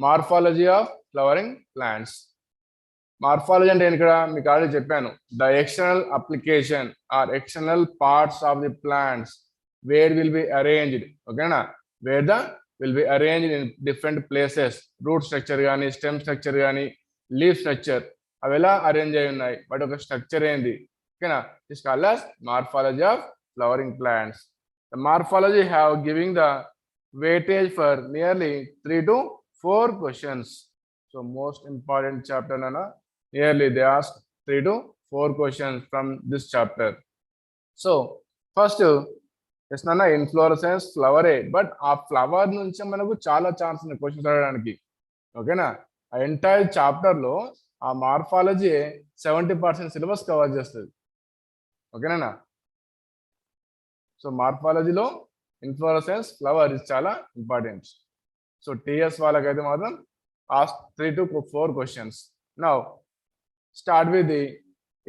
Morphology of flowering plants. Morphology అంటే నేను ఇక్కడ మీకు ఆల్రెడీ చెప్పాను, the external application or external parts of the plants where will be arranged. ఓకేనా, where the will be arranged in different places. Root structure కానీ, stem structure కానీ, leaf structure అవి ఎలా అరేంజ్ అయి ఉన్నాయి, వాటి ఒక స్ట్రక్చర్ ఏంది. ఓకేనా, it's called as morphology of flowering plants. The morphology have giving the weightage for nearly 3 to 4 questions. So most important chapter nana, nearly they ask 3 to 4 questions from this chapter. So first yes nana inflorescence flower a, but ఆ flower నుంచి మనకు చాలా chance ఉన్నాయి questions అడగడానికి. ఓకేనా, ఆ entire chapter లో ఆ మార్ఫాలజీ 70% సిలబస్ కవర్ చేస్తుంది. ఓకేనా, సో మార్ఫాలజీలో inflorescence flower is చాలా ఇంపార్టెంట్. సో టీఎస్ వాళ్ళకైతే మాత్రం ask 3 to 4 questions. Now start with the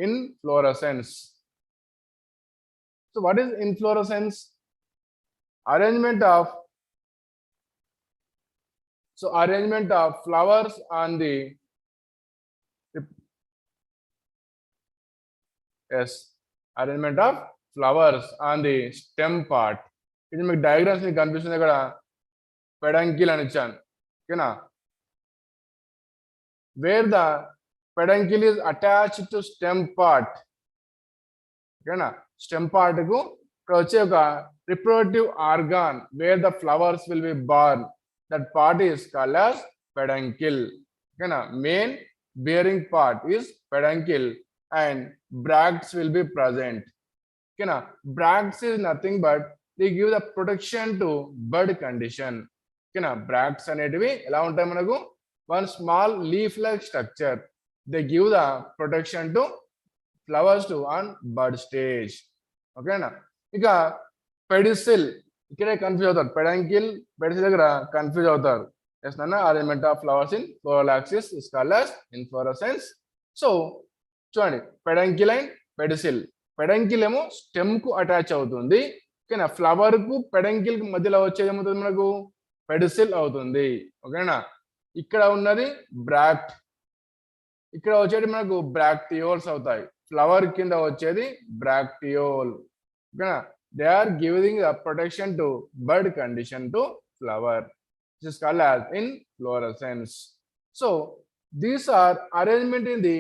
inflorescence. So what is inflorescence? Arrangement of flowers on the arrangement of flowers on the stem part. ఇది మీకు diagrams మీకు కనిపిస్తుంది ఇక్కడ, peduncle అని ఇచ్చాను. ఓకేనా, where the peduncle is attached to stem part. ఓకేనా, stem part కు ఇక్కడ వచ్చే ఒక reproductive organ wear the flowers will be born, that part is called as peduncle. ఓకేనా, main bearing part is peduncle and bracts will be present. ఓకేనా, bracts is nothing but they give the protection to bud condition. ఓకేనా, bracts అనేటివి ఎలా ఉంటాయి మనకు, one small leaf like structure, they give the protection to flowers to on bud stage. ఓకేనా, ఇక pedicel ఇక్కడే confuse అవుతారు, పెడంకిల్ పెడిసిల్ దగ్గర కన్ఫ్యూజ్ అవుతారు. ఎస్ నాన్న, arrangement of flowers in floral axis is called as inflorescence. So చూడండి, peduncle and pedicel. Peduncle ఏమో stem కు అటాచ్ అవుతుంది. ఓకేనా, ఫ్లవర్ కు పెడంకిల్ కి మధ్యలో వచ్చేది ఏమవుతుంది మనకు, పెడిసిల్ అవుతుంది. ఓకేనా, ఇక్కడ ఉన్నది బ్రాక్ట్, ఇక్కడ వచ్చేది మనకు బ్రాక్టియోల్స్ అవుతాయి. ఫ్లవర్ కింద వచ్చేది బ్రాక్టియోల్. ఓకేనా, they are giving the protection to bud condition to flower. This is called as inflorescence. So these are arrangement in the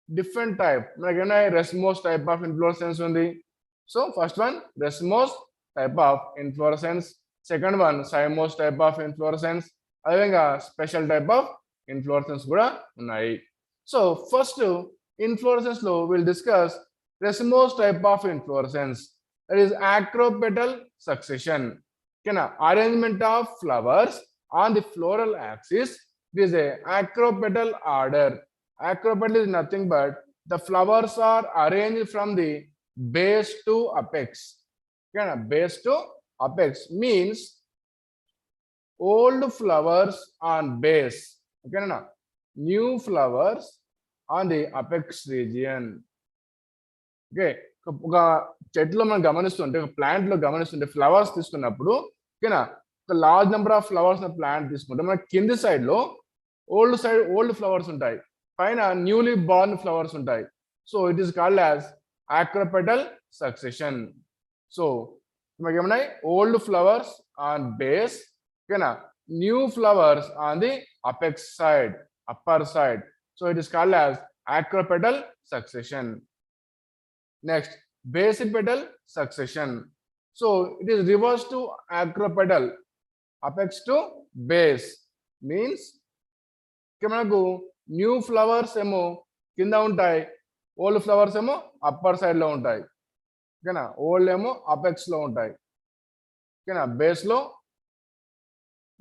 different type. Like racemose type of inflorescence undi. So first one racemose type of inflorescence, second one cymose type of inflorescence, adavanga special type of inflorescence kuda unnai. So first inflorescence lo we'll discuss racemose type of inflorescence, that is acropetal succession. Arrangement of flowers on the floral axis. This is a acropetal order. Acropetal is nothing but the flowers are arranged from the base to apex. Base to apex means old flowers on base, new flowers on the apex region. Okay, ఒక చెట్లో మనం గమనిస్తుంటే, ఒక plant లో గమనిస్తుంటే flowers తీసుకున్నప్పుడు, ఓకేనా, ఒక large number of flowers plant తీసుకుంటే మన కింది సైడ్ లో ఓల్డ్ ఫ్లవర్స్ ఉంటాయి, పైన న్యూలీ బార్న్ ఫ్లవర్స్ ఉంటాయి. So it is called as acropetal succession. So మనకి ఏమన్నాయి, ఓల్డ్ ఫ్లవర్స్ ఆన్ బేస్, ఓకేనా, new flowers on the apex side, upper side. So it is called as acropetal succession. Next, basipetal succession. So it is reverse to acropetal, apex to base. Means మనకు new flowers ఏమో కింద ఉంటాయి, old flowers ఏమో upper side లో ఉంటాయి. ఓకేనా, old ఏమో apex లో ఉంటాయి. ఓకేనా, బేస్ లో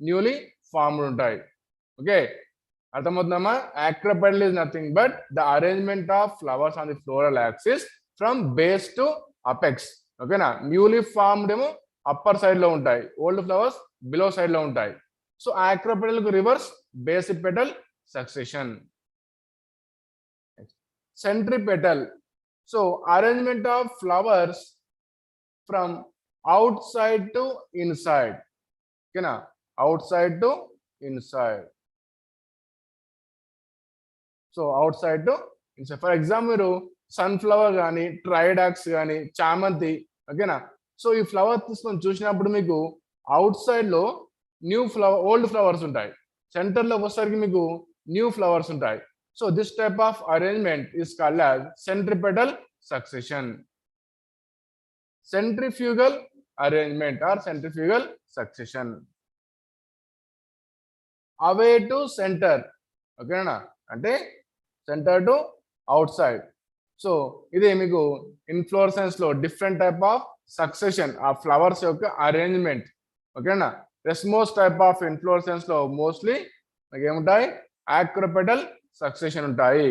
న్యూలీ ఫార్మ్డ్ ఉంటాయి. Okay, అర్థమవుతుందమ్మా? acropetal is nothing but the arrangement of flowers on the floral axis from base to apex. ఓకేనా, న్యూలీ ఫార్మ్డ్ ఏమో అప్పర్ సైడ్ లో ఉంటాయి, ఓల్డ్ ఫ్లవర్స్ బిలో సైడ్ లో ఉంటాయి. సో acropetal కు reverse basipetal succession. Centripetal. So arrangement of flowers from outside to inside. ఓకేనా, outside to inside. So outside to inside. For example, sunflower గానీ Tridax కానీ చామంతి ఓకేనా. సో ఈ ఫ్లవర్ తీసుకొని చూసినప్పుడు మీకు అవుట్ సైడ్ లో న్యూ ఫ్లవర్ ఓల్డ్ ఫ్లవర్స్ ఉంటాయి, సెంటర్ లో వచ్చేసరికి మీకు న్యూ ఫ్లవర్స్ ఉంటాయి. So this type of arrangement is called as centripetal succession, centrifugal arrangement or centrifugal succession. Away to center, okay na, ante center to outside. So ఇది మీకు inflorescence లో different type of succession ఆ flowers యొక్క arrangement ఓకేనా. Racemose type of inflorescence లో mostly మీకు ఏముంటాయి, acropetal succession ఉంటాయి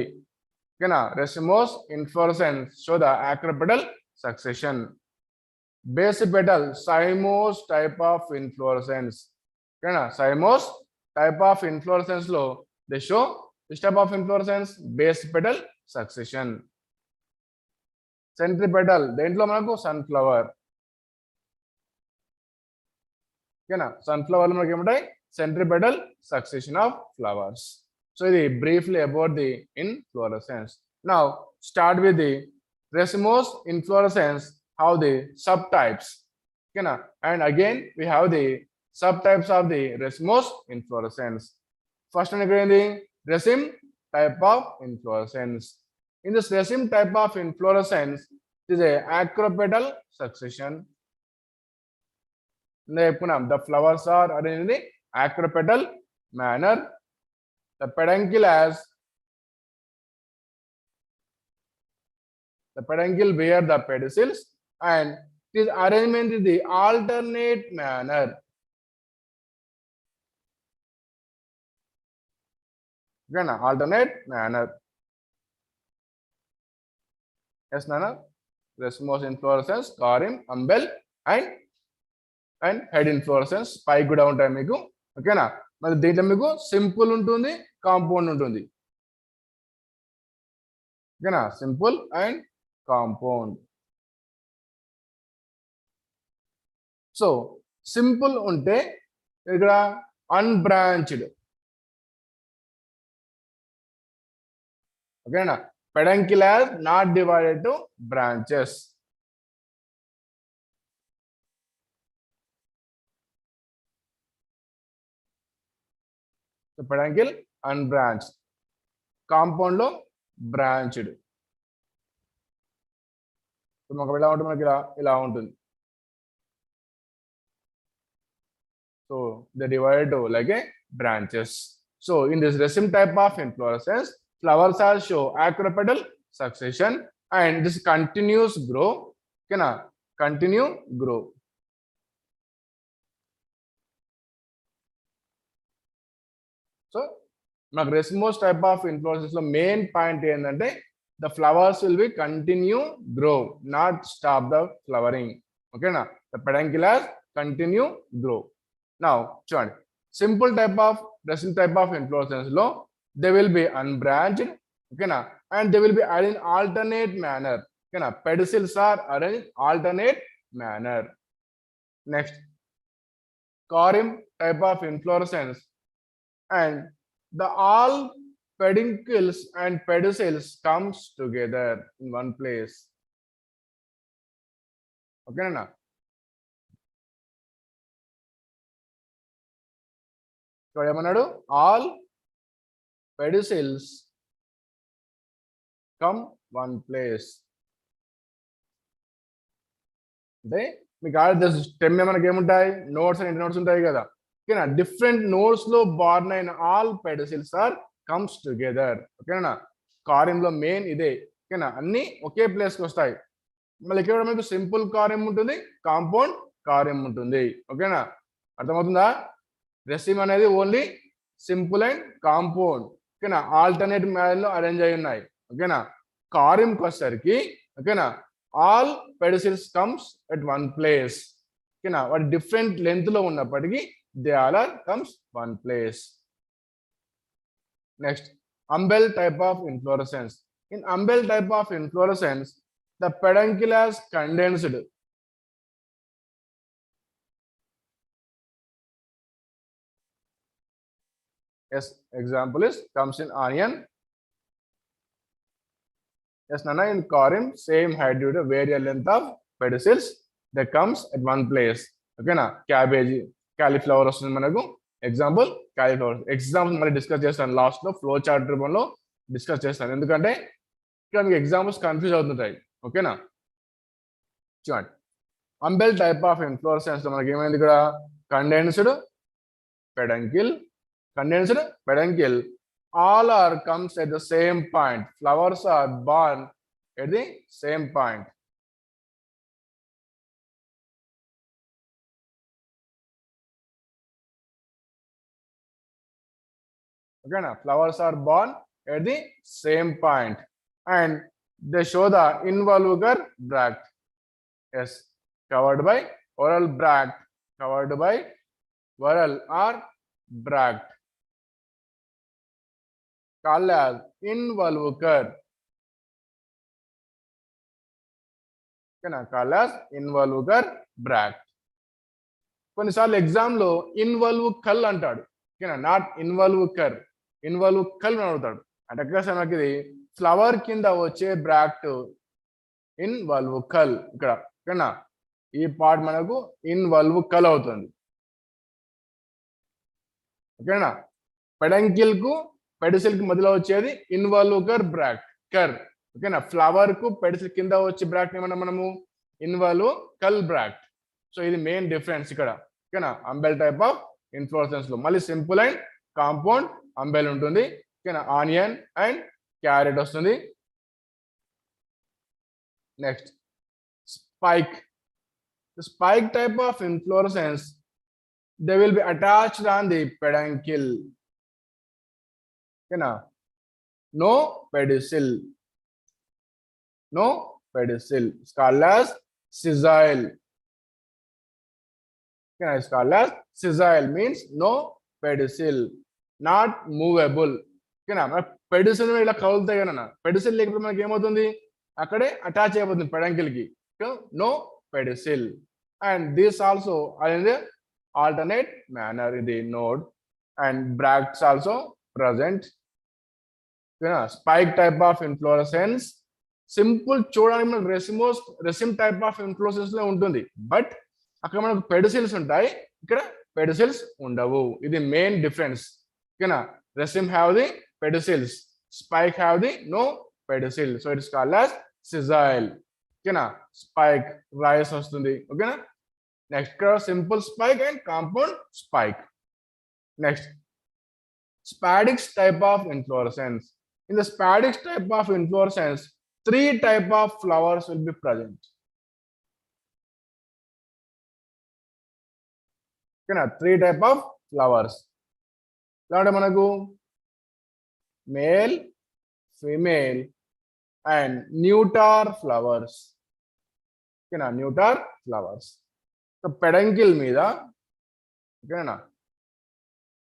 ఓకేనా. Racemose inflorescence show the acropetal succession. Basipetal, cymose type of inflorescence. Okay, na? Cymose type of inflorescence lo they show this type of inflorescence, basipetal succession. Centripetal, dentlo manaku sunflower. Okay, na? Sunflower lo manaku emuntai centripetal succession of flowers. So ఇది briefly about the inflorescence. Now start with the racemose inflorescence. How the subtypes, okay na? And again we have the subtypes of the racemose inflorescence. First one again the raceme type of inflorescence. In this raceme type of inflorescence, it is a acropetal succession. The flowers are arranged in the acropetal manner. The peduncle has the peduncle bear the pedicels, and it is arrangement in the alternate manner. Again, alternate manner. Yes, Nana. Racemose inflorescence, corym, umbel, and head inflorescence. Spike కూడా ఉంటాయి మీకు ఓకేనా. మరి దీంట్లో మీకు simple ఉంటుంది, compound ఉంటుంది ఓకేనా. Simple and compound. So simple ఉంటే ఇక్కడ అన్బ్రాంచ్డ్ ఓకేనా. peduncle has not divided to branches. So peduncle unbranched, compound లో బ్రాంచ్డ్. మాకు ఎలా ఉంటుంది, మనకి ఇలా ఉంటుంది. So they divide to like a branches. So in this raceme type of inflorescence, flowers are show acropetal succession, and this continuous grow. Okay na, continue grow. So maku racemose type of inflorescence lo main point endante the flowers will be continue grow, not stop the flowering. Okay na, the peduncle has continue grow. Now చూడండి, simple type of raceme type of inflorescence లో they will be unbranched, okay na, and they will be arranged in alternate manner. Okay na, pedicels are arranged in alternate manner. Next, corym type of inflorescence, and the all peduncles and pedicels comes together in one place. Okay na. So ఏమన్నాడు, all pedicels come one place. అంటే మీకు already stem మనకి ఏముంటాయి, notes and ఇంటర్నోట్స్ ఉంటాయి కదా ఓకేనా. Different notes లో born అయిన ఆల్ పెడిసిల్స్ ఆర్ కమ్స్ టుగెదర్ ఓకేనా. కారియం లో మెయిన్ ఇదే ఓకేనా, అన్ని ఒకే ప్లేస్ కి వస్తాయి. మళ్ళీ ఇక్కడ మీకు సింపుల్ కారియం ఉంటుంది, కాంపౌండ్ కారియం ఉంటుంది ఓకేనా. అర్థమవుతుందా? raceme అనేది ఓన్లీ సింపుల్ అండ్ కాంపౌండ్ ఓకేనా, ఆల్టర్నేట్ మ్యానర్ లో అరేంజ్ అయి ఉన్నాయి ఓకేనా. కారియం వచ్చేసరికి ఓకేనా all pedicels comes at one place ఓకేనా. వాటి డిఫరెంట్ లెంత్ లో ఉన్నప్పటికీ they all are comes one place. Next, umbel type of inflorescence. In umbel type of inflorescence, the peduncle has condensed. Yes, example is comes in onion. Yes, Nana, in Corim, same height due to variable length of pedicels that comes at one place. Okay, na cabbage, cauliflower వస్తుంది మనకు. Example, cauliflower. Examples మళ్ళీ discuss చేస్తాను last లో flow chart రూపంలో discuss చేస్తాను. ఎందుకంటే ఇక్కడ మీకు ఎగ్జాంపుల్స్ కన్ఫ్యూజ్ అవుతుంటాయి. ఓకేనా? చూడండి, అంబెల్ టైప్ ఆఫ్ ఇన్ఫ్లోరెసెన్స్ లో మనకి ఏమైంది ఇక్కడ? Condensed peduncle, all are comes at the same point. Flowers are born at the same point. Okay, now flowers are born at the same point, and they show the involucral bract. Yes, covered by oral bract, covered by whorl or bract, called as involucral. Called as involucral bract. కొన్నిసార్లు exam లో ఇన్వల్వుకల్ అంటాడు. ఓకేనా, not ఇన్వల్వుకర్, ఇన్వల్వుకల్ అని అడుగుతాడు. అంటే అక్కడ మనకి ఇది ఫ్లవర్ కింద వచ్చే బ్రాక్ట్ ఇన్వల్వుకల్. ఇక్కడ ఓకేనా, ఈ పార్ట్ మనకు ఇన్వల్వుకల్ అవుతుంది. ఓకేనా, పెడంకిల్ కు పెడిసిల్ కి మధ్యలో వచ్చేది ఇన్వల్వుకర్ బ్రాక్ట్ కర్. ఓకేనా, ఫ్లవర్ కు పెడిసిల్ కింద వచ్చే బ్రాక్ట్ ఏమన్నా మనము ఇన్వల్వుకల్ బ్రాక్ట్. సో ఇది మెయిన్ డిఫరెన్స్ ఇక్కడ. ఓకేనా, అంబెల్ టైప్ ఆఫ్ ఇన్ఫ్లోరెసెన్స్ లో మళ్ళీ సింపుల్ అండ్ కాంపౌండ్ అంబెల్ ఉంటుంది. ఓకేనా, ఆనియన్ అండ్ క్యారెట్ వస్తుంది. Next spike. The spike type of inflorescence, they will be attached on the peduncle. Okay, now no pedicel, it's called as sessile. Okay, it's called as sessile, means no pedicel, not movable. Okay, now pedicel ఇలా కదులుతాయి కదా, pedicel లేకపోతే మనకి ఏమవుతుంది? అక్కడే attach అయిపోతుంది peduncle కి. No pedicel, and this also are in the alternate manner in the node, and bracts also present. Spike type of inflorescence, simple చూడడానికి మనకు రెసిమ్ టైప్ ఆఫ్ ఇన్ఫ్లోరెసెన్స్ లో ఉంటుంది. బట్ అక్కడ మనకు పెడిసిల్స్ ఉంటాయి, ఇక్కడ పెడిసిల్స్ ఉండవు. ఇది మెయిన్ డిఫరెన్స్. ఓకేనా, raceme have the pedicels, spike have the no pedicel. So it's called as sessile. ఓకేనా, స్పైక్ రైస్ వస్తుంది. ఓకేనా, నెక్స్ట్ ఇక్కడ simple spike and compound spike. Next Spadix type of inflorescence. In the Spadix type of inflorescence, 3 type of flowers will be present. Okay, 3 type of flowers. Like manaku male, female, and neuter flowers. Okay, neuter flowers. So peduncle meeda, okay na,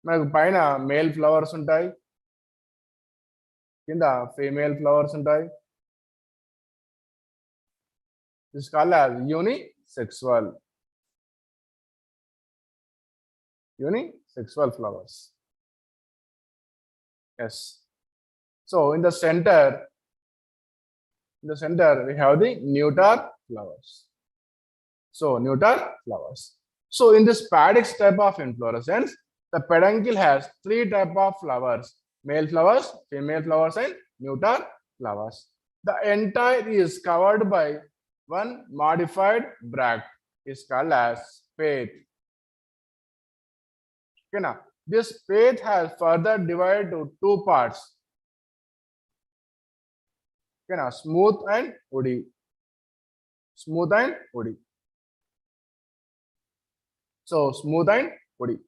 మనకు పైన male flowers ఉంటాయి, కింద female flowers ఉంటాయి. This called as unisexual flowers. Yes. So in the center we have the neuter flowers. So in this Spadix type of inflorescence, the peduncle has 3 type of flowers: male flowers, female flowers, and neuter flowers. The entire is covered by one modified bract, is called as spathe. Okay, now this spathe has further divided to 2 parts. Okay, now smooth and woody. So smooth and woody.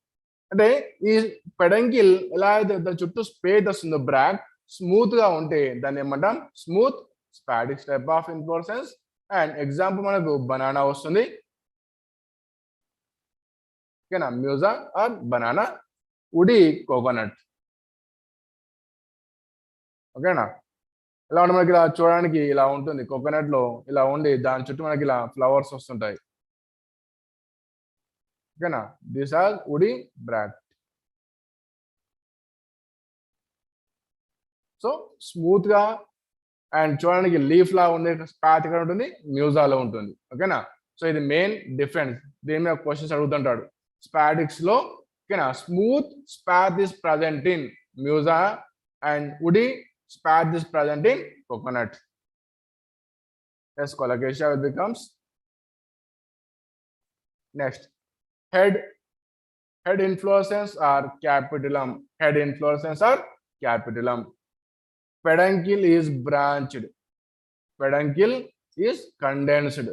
అంటే ఈ peduncle ఎలా అయితే దాని చుట్టూ space వస్తుందో బ్రాక్ smooth గా ఉంటే దాన్ని ఏమంటాం smooth spadix type of inflorescence. And example మనకు బనానా వస్తుంది. ఓకేనా, మ్యూజా ఆర్ బనానా, ఉడి కోకోనట్. ఓకేనా, ఎలా ఉంటే మనకి ఇలా చూడడానికి ఇలా ఉంటుంది, కోకోనట్ లో ఇలా ఉండి దాని చుట్టూ మనకి ఇలా ఫ్లవర్స్ వస్తుంటాయి. ఓకేనా, this are Uri బ్రాక్. So smooth గా అండ్ చూడడానికి లీఫ్ లా ఉండే పాత్ ఇక్కడ ఉంటుంది, మ్యూజాలో ఉంటుంది. ఓకేనా? సో ఇది మెయిన్ డిఫరెన్స్. దీని మీద క్వశ్చన్స్ అడుగుతుంటాడు. స్పాడిక్స్ లో ఓకేనా smooth spathe is present in Musa and woody spathe is present in coconut. Yes, colocasia becomes next. Head inflorescence are capitulum. Head inflorescence are capitulum. Peduncle is branched. Peduncle is condensed.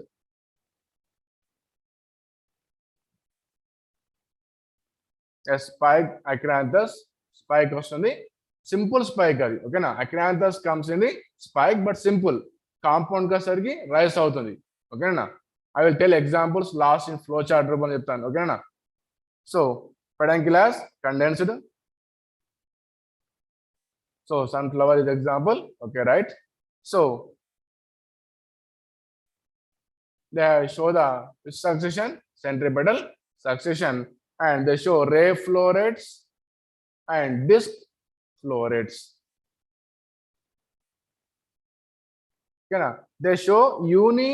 A spike acranthus spike వస్తుంది. Simple spike అది. ఓకేనా? Acranthus comes in the spike but simple. Compound గా సరికి rice అవుతుంది. ఓకేనా? I will tell examples last in flow chart రూపంలో చెప్తాను. ఓకేనా? So pedunculus condensed. So sunflower is example. Okay, right. So they show the succession, centripetal succession, and they show ray florets and disc florets. They show uni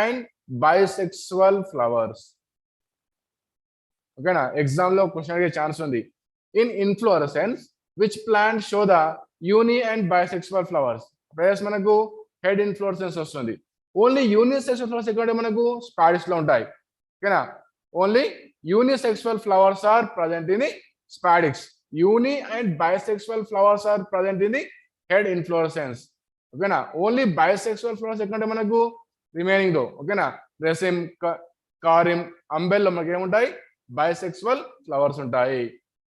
and bisexual flowers. Okay, exam lo question అడిగే chance ఉంది. In inflorescence, which plants show the uni and bisexual flowers? Plus మనకు head inflorescence వస్తుంది. Only unisexual flowers ఎక్కడ మనకు spadix లో ఉంటాయి. ఓకేనా? Only unisexual flowers are present in the spadix. Uni and bisexual flowers are present in the head inflorescence. ఓకేనా? Only bisexual flowers ఎక్కడ మనకు రిమైనింగ్ లో. ఓకేనా? రెసిమ్, కారిమ్, అంబెల్ లో మనకి ఏముంటాయి? బైసెక్సువల్ ఫ్లవర్స్ ఉంటాయి.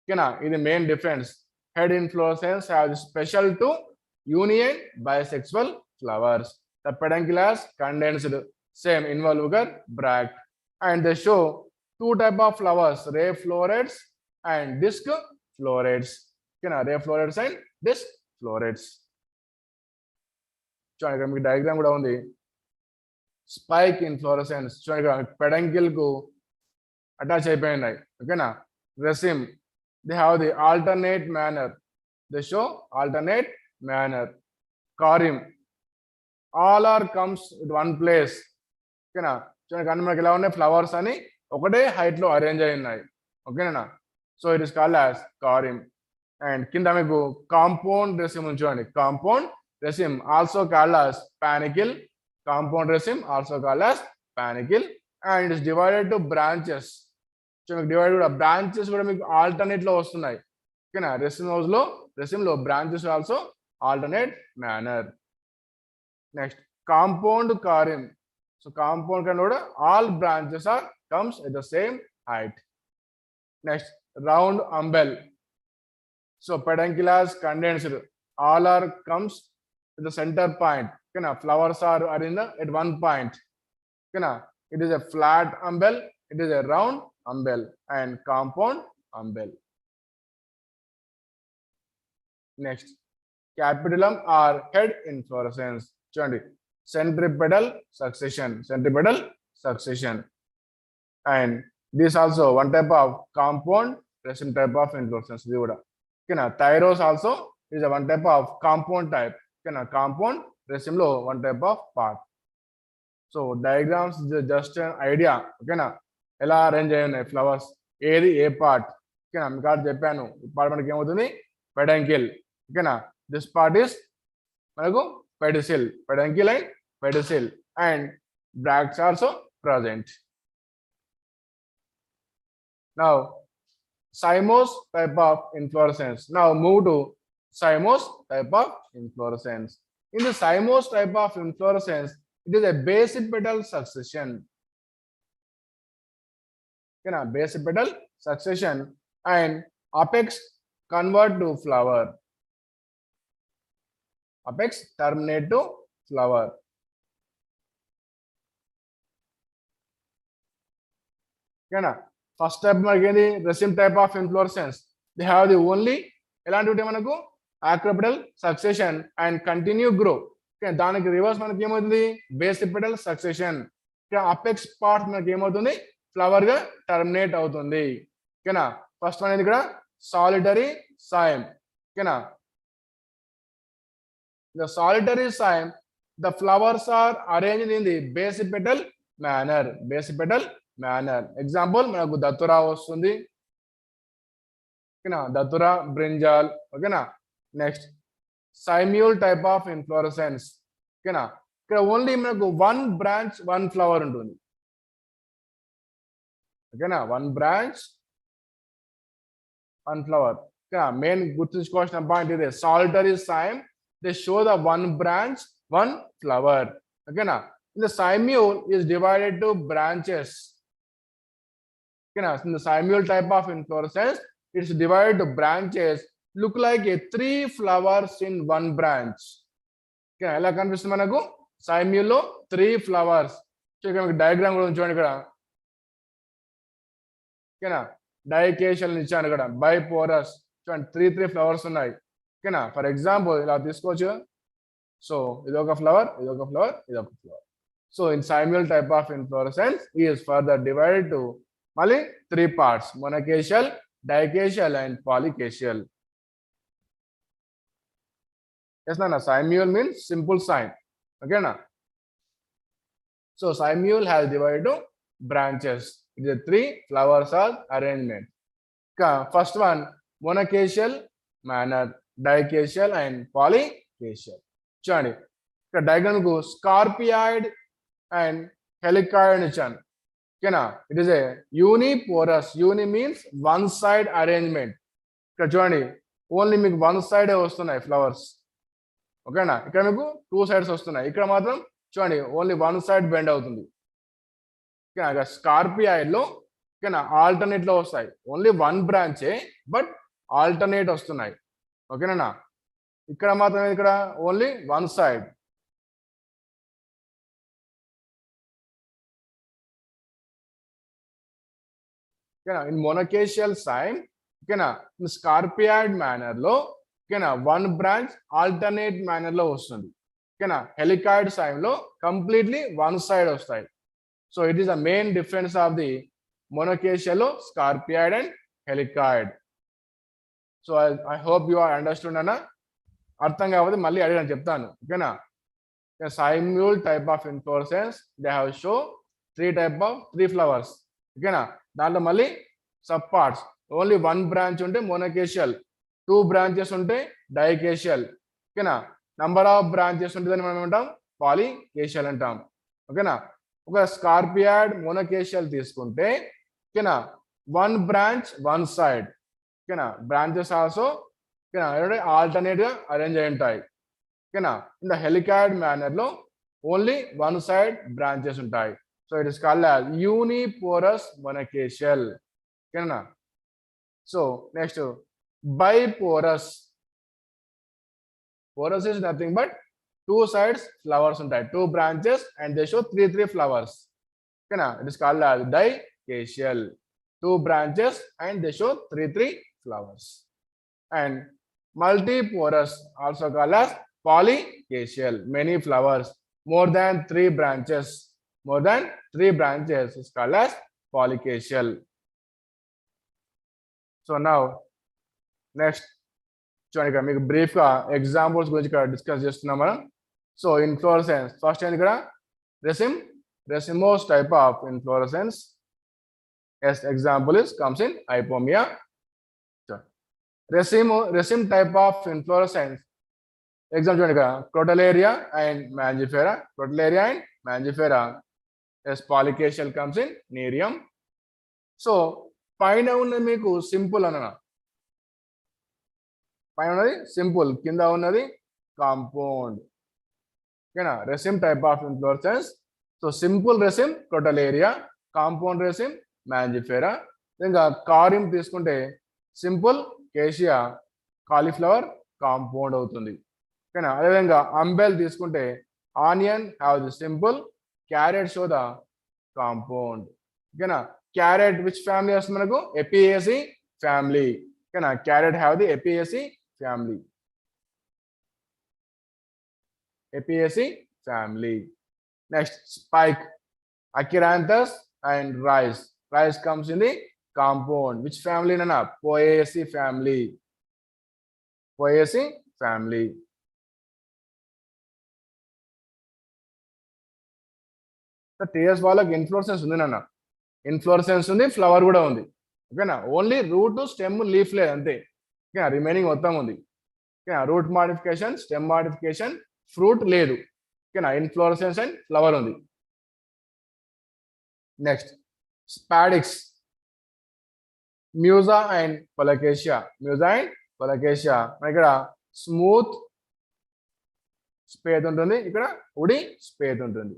ఓకేనా? ఇది main difference. Head inflorescence have special to union bisexual flowers. The pedunculus condensed, same involucre bracts, and they show two type of flowers, ray florets and disc florets. Ray florets and disc florets. చూడండి మీకు diagram కూడా ఉంది. Spike inflorescence చూడండి peduncle కు attach అయిపోయినాయి. ఓకేనా? Raceme they have the alternate manner, they show alternate manner. Karim, all are comes at one place. ఓకేనా? చూడండి మనకి ఎలా ఉన్నాయి ఫ్లవర్స్ అని ఒకటే హైట్ లో అరేంజ్ అయి ఉన్నాయి. ఓకేనా? So it is called as corymb. And కింద మీకు కాంపౌండ్ రెసిమ్ చూడండి. Compound raceme also called as panicle. Compound raceme also called as panicle. And it is divided to branches. So మీకు డివైడెడ్ కూడా branches కూడా మీకు ఆల్టర్నేట్ లో వస్తున్నాయి. ఓకేనా? రెసిమ్ లో branches also alternate manner. Next, compound karim. So compound can order all branches are comes at the same height. Next, round umbel. So pedunculus condensed, all are comes to the center point. Flowers are in the at one point. It is a flat umbel, it is a round umbel and compound umbel. Next, capitulum or head inflorescence. చూడండి centripetal succession, and this also one type of compound resin type of inflorescence. ఇది కూడా ఓకేనా? Thyrsus also is a one type of compound type. ఓకేనా? Compound raceme లో one type of part. So diagrams just idea. ఓకేనా? ఎలా arrange అయి ఉన్నాయి flowers, ఏది ఏ పార్ట్. ఓకేనా? మీకు చెప్పాను ఈ పార్ట్ మనకి ఏమవుతుంది? పెడంకిల్. ఓకేనా? This part is manaku pedicel, peduncle and pedicel, and bracts also present. Now cymose type of inflorescence. Now move to cymose type of inflorescence. In the cymose type of inflorescence, it is a basipetal succession. Basipetal succession, and apex convert to flower. Apex terminate to flower. Okay, first step మనకి resin type of inflorescence. They have the only ఎలాంటి మనకు acropetal succession and continue grow. Okay, దానికి reverse మనకి ఏమవుతుంది? basipetal succession. Apex part మనకి ఏమవుతుంది? Flower గా terminate అవుతుంది. ఓకేనా? ఫస్ట్ వన్ ఇక్కడ సాలిటరీ సైమ్. ఓకేనా? The solitary cyme, the flowers are arranged in the basipetal manner. Basipetal manner. Example, మనకు దతురా వస్తుంది. ఓకేనా, దతురా, బ్రింజాల్. ఓకేనా, నెక్స్ట్ సైమ్యూల్ టైప్ ఆఫ్ ఇన్ఫ్లోరసెన్స్. ఓకేనా, ఇక్కడ ఓన్లీ మనకు వన్ బ్రాంచ్ వన్ ఫ్లవర్ ఉంటుంది. ఓకేనా, one branch one flower. Main గుర్తుంచుకోవాల్సిన పాయింట్ ఇదే, solitary same they show the one branch one flower. Okay na, in the cymule is divided to branches. Okay na, in the cymule type of inflorescence it's divided to branches, look like a 3 flowers in one branch. Okay, ela కనిపిస్తుంది మనకు cymule లో 3 flowers. So ఇక్కడ మీకు diagram కూడా చూడండి ఇక్కడ. ఓకేనా, డైకేషియల్ ఇచ్చాను ఇక్కడ, బైపోరస్. చూడండి 3 ఫ్లవర్స్ ఉన్నాయి. ఓకేనా, ఫర్ ఎగ్జాంపుల్ ఇలా తీసుకోవచ్చు. సో ఇదొక ఫ్లవర్, ఇదొక ఫ్లవర్, ఇదొక flower. So in cymule type of inflorescence is further divided to మళ్ళీ 3 parts, monochasial, dichasial and polychasial. Yes నా, సైమ్యూల్ మీన్స్ సింపుల్ సైమ్. ఓకేనా, so cymule has divided to branches. It is 3 flowers are arrangement. First one, monocacial manner, dicacial and polycacial. చూడండి ఇక్కడ diagram కు స్కార్పియాయిడ్ and helicoid ఇచ్చాను. ఓకేనా, it is a uniparous. Uni means one side arrangement. ఇక్కడ చూడండి only మీకు one side వస్తున్నాయి flowers. ఓకేనా, ఇక్కడ మీకు 2 sides వస్తున్నాయి. ఇక్కడ మాత్రం చూడండి ఓన్లీ వన్ సైడ్ బెండ్ అవుతుంది. ఓకేనా, స్కార్పియాయిడ్ లో ఓకేనా ఆల్టర్నేట్ లో వస్తాయి. ఓన్లీ వన్ బ్రాంచే బట్ ఆల్టర్నేట్ వస్తున్నాయి. ఓకేనా, ఇక్కడ మాత్రం ఇక్కడ ఓన్లీ వన్ సైడ్. ఓకేనా, ఇన్ మొనోకేషియల్ సైమ్ ఓకేనా ఇన్ స్కార్పియాయిడ్ మేనర్ లో ఓకేనా వన్ బ్రాంచ్ ఆల్టర్నేట్ మేనర్ లో వస్తుంది. ఓకేనా, హెలికాయిడ్ సైమ్ లో కంప్లీట్లీ వన్ సైడ్ వస్తాయి. So it is the main difference of the monochasial లో scorpioid and helicoid. So I hope you are understood అన్న. అర్థం కాకపోతే మళ్ళీ అడిగాను చెప్తాను. ఓకేనా, cymule type of inflorescence they have show 3 flowers. ఓకేనా, దాంట్లో మళ్ళీ sub parts, only one branch ఉంటే మొనోకేషియల్, 2 branches ఉంటే డైకేషియల్. ఓకేనా, నంబర్ ఆఫ్ బ్రాంచెస్ ఉంటుందని మనం ఏమంటాం, పాలికేషియల్ అంటాం. ఓకేనా, ఒక స్కార్పియాయిడ్ మొనోకేషియల్ తీసుకుంటే ఓకేనా వన్ బ్రాంచ్ వన్ సైడ్. ఓకేనా, బ్రాంచెస్ ఆల్సో ఓకేనా ఆల్టర్నేట్ గా అరేంజ్ అయి ఉంటాయి. ఓకేనా, ఇన్ ద హెలికాయిడ్ మేనర్ లో ఓన్లీ వన్ సైడ్ బ్రాంచెస్ ఉంటాయి. So it is called as uniparous monochasial. ఓకేనా, so next biparous. Parous is nothing but 2 sides flowers ఉంటాయి, 2 branches and they show 3 flowers. ఓకేనా, it is called as dichasial. 2 branches and they show 3 flowers. And multiporous, also called as polycacial, many flowers, more than 3 branches. More than 3 branches is called as polycacial. So now next చూడండి ఇక్కడ మీకు brief గా examples గురించి ఇక్కడ discuss చేస్తున్నాం మనం. So inflorescence first ఏంటి ఇక్కడ, racemose type of inflorescence. Yes, example is comes in Ipomoea. Raceme type of inflorescence example చూడండి ఇక్కడ, Crotalaria and Mangifera. Crotalaria and Mangifera. Yes, polychasial comes in Nerium. So పైన ఉన్నది మీకు simple అన్న, పైన ఉన్నది సింపుల్, కింద ఉన్నది కాంపౌండ్. ఓకేనా, raceme type of inflorescence. So simple raceme Crotalaria, compound raceme Mangifera. ఇంకా కారియం తీసుకుంటే సింపుల్ కేషియా, కాలీఫ్లవర్ కాంపౌండ్ అవుతుంది. ఓకేనా, అదేవిధంగా అంబెల్ తీసుకుంటే onion have the simple, carrot show the compound. ఓకేనా, క్యారెట్ విచ్ ఫ్యామిలీ వస్తుంది మనకు, ఎపిఏసి ఫ్యామిలీ. ఓకేనా, carrot have the Apiaceae family. Apiaceae family. Next, spike, Acheranthus and rice. Rice comes in the compound. Which family? Nana? Poaceae family. Poaceae family. TS వాళ్ళకి inflorescence ఉంది నాన్న, inflorescence ఉంది, flower కూడా ఉంది. ఓకేనా, ఓన్లీ రూట్ స్టెమ్ లీఫ్ లేదు అంతే. ఓకేనా, రిమైనింగ్ మొత్తం ఉంది. ఓకేనా, root modification, stem modification, fruit లేదు. ఓకేనా, ఇన్ఫ్లోరెసెన్స్ అండ్ ఫ్లవర్ ఉంది. Next spadix, Musa and Colocasia. Musa and Colocasia ఇక్కడ స్మూత్ స్పేస్ ఉంటుంది, ఇక్కడ ఉడి స్పేస్ ఉంటుంది.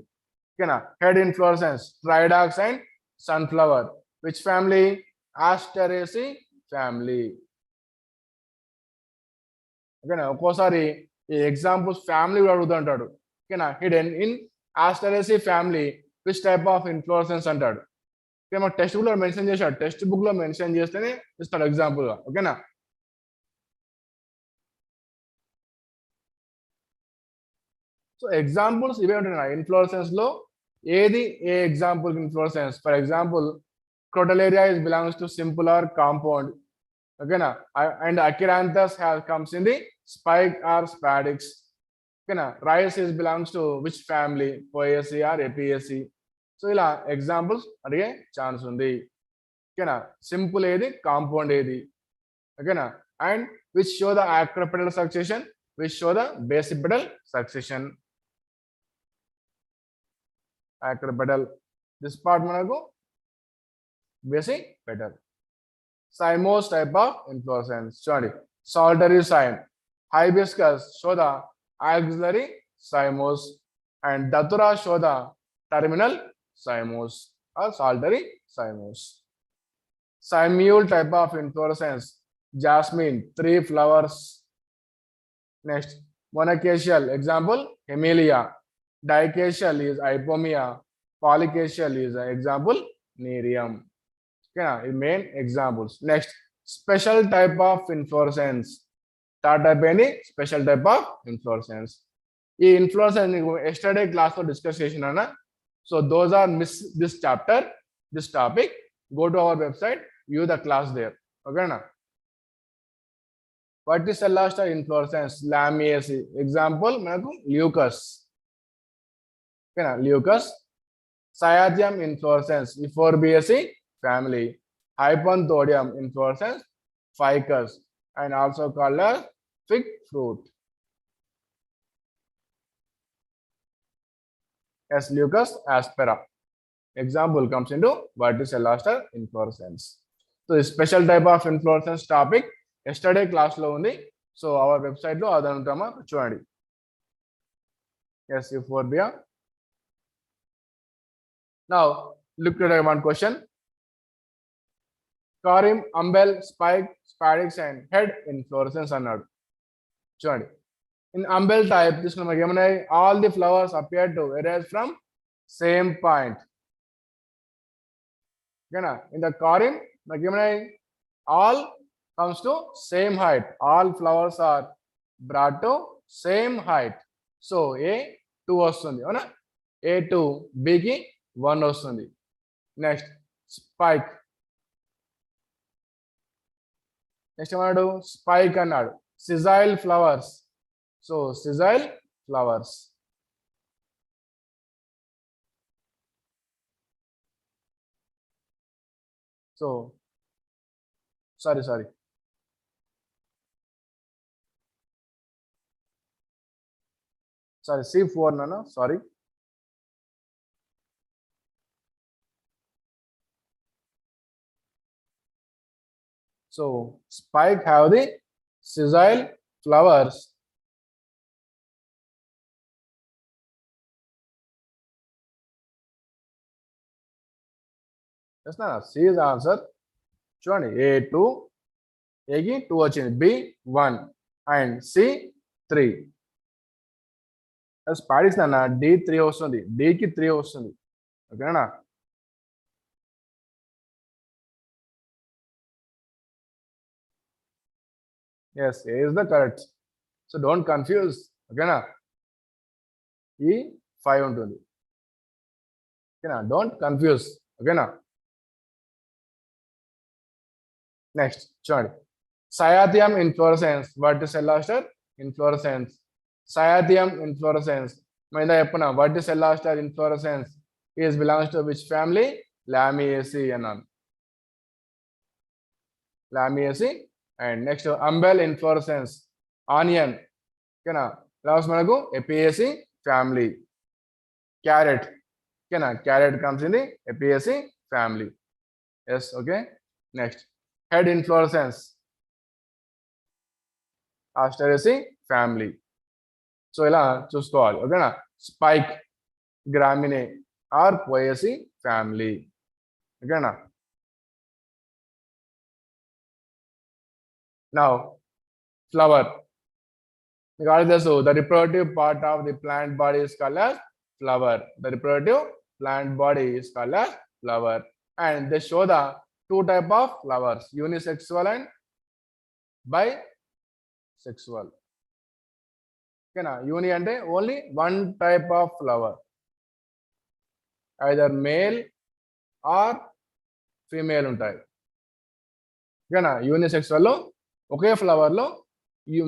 ఓకేనా, head inflorescence Tridax and sunflower. Which family? Asteraceae family. ఓకేనా, ఒక్కోసారి ఈ ఎగ్జాంపుల్స్ ఫ్యామిలీ కూడా అడుగుతుంటాడు. ఓకేనా, hidden in Asteraceae family which type of inflorescence అంటాడు. ఓకే, టెక్స్ట్ బుక్ లో మెన్షన్ చేశాడు, టెక్స్ట్ బుక్ లో మెన్షన్ చేస్తేనే ఇస్తాడు ఎగ్జాంపుల్ గా. ఓకేనా, సో ఎగ్జాంపుల్స్ ఇవే ఉంటాయి ఇన్ఫ్లోరెసెన్స్ లో. ఏది ఏ example inflorescence? For example Crotalaria is belongs to simple or compound. ఓకేనా, and Achyranthes comes in the spike or spadix. ఓకేనా, rice is belongs to which family? Poaceae or Apiaceae. So ఇలా examples అడిగే chance ఉంది. ఓకేనా, simple ఏది, compound ఏది. ఓకేనా, and which show the acropetal succession, which show the basipetal succession. acropetal, this part మనకు basic petal. Cymose type of inflorescence. చూడండి, solitary cyme, hibiscus show the axillary cymose, and datura show the terminal cymose or solitary cymose. Cymule type of inflorescence, jasmine, 3 flowers. Next, monocacial, example Hemilia. Dicacial is Ipomia. Polycacial is example Nerium. Okay, main examples. Next, special type of inflorescence. Third type any special type of inflorescence. This inflorescence yesterday class lo discuss chesina. So those are miss this chapter, this topic. Go to our website, view the class there. Okay na. What is cellular inflorescence? Lamiaceae. Example manaku leucus. Okay na, leucus. Cyathium inflorescence, Euphorbiaceae family. Hypanthodium inflorescence, ficus, and also called as fig fruit. As leucus aspera. Example comes into verticellular inflorescence. So this special type of inflorescence topic yesterday class lo undi. So our website lo adantama chudandi. Yes, Euphorbia. Now look at one question. Karim, umbel, spike, spadix and head inflorescence అన్నాడు. చూడండి, in umbel type తీసుకున్న మనకి ఏమన్నాయి? All the flowers appear to arise from same point. ఓకేనా, in the Karim మనకి ఏమన్నాయి? All comes to same height. All flowers are brought to same height. So A 2 వస్తుంది, అవునా? A 2, B కి 1 వస్తుంది. Next spike. Next ఏమన్నాడు? Spike అన్నాడు. Sessile flowers. So sessile flowers. So sorry C4 నాన్న, sorry. So spike have the sessile flowers. Yes, na, C is the answer. చూడండి, A2, A కి 2 వచ్చింది, B 1 and C 3. స్పాడిక్స్ నాన్న D 3 వస్తుంది, D కి 3 వస్తుంది. ఓకేనా? Yes, A is the correct. So don't confuse. ఓకేనా? ఈ 5 ఉంటుంది. ఓకేనా, డోంట్ కన్ఫ్యూజ్. ఓకేనా? నెక్స్ట్ చూడండి, cyathium inflorescence, వర్టిసెల్లాస్టర్ inflorescence. Cyathium inflorescence మీద చెప్పిన వర్టిసెల్లాస్టర్ inflorescence is belongs to which family? Lamiaceae and Lamiaceae. And next umbel inflorescence, onion. Okay, last manaku Apiaceae family. Carrot. Okay, carrot comes in the Apiaceae family. Yes, okay. Next, head inflorescence, Asteraceae family. So ila chuskoవాలి ఓకేనా. Spike, Graminae or Poaceae family. ఓకేనా. Now flower. So the reproductive part of the plant body is called as flower. The reproductive plant body is called as flower. And they show the two type of flowers, unisexual and bisexual. Okay, uni ante only one type of flower, either male or female ఉంటాయి. ఓకేనా. Unisexual లో ఒకే flower లో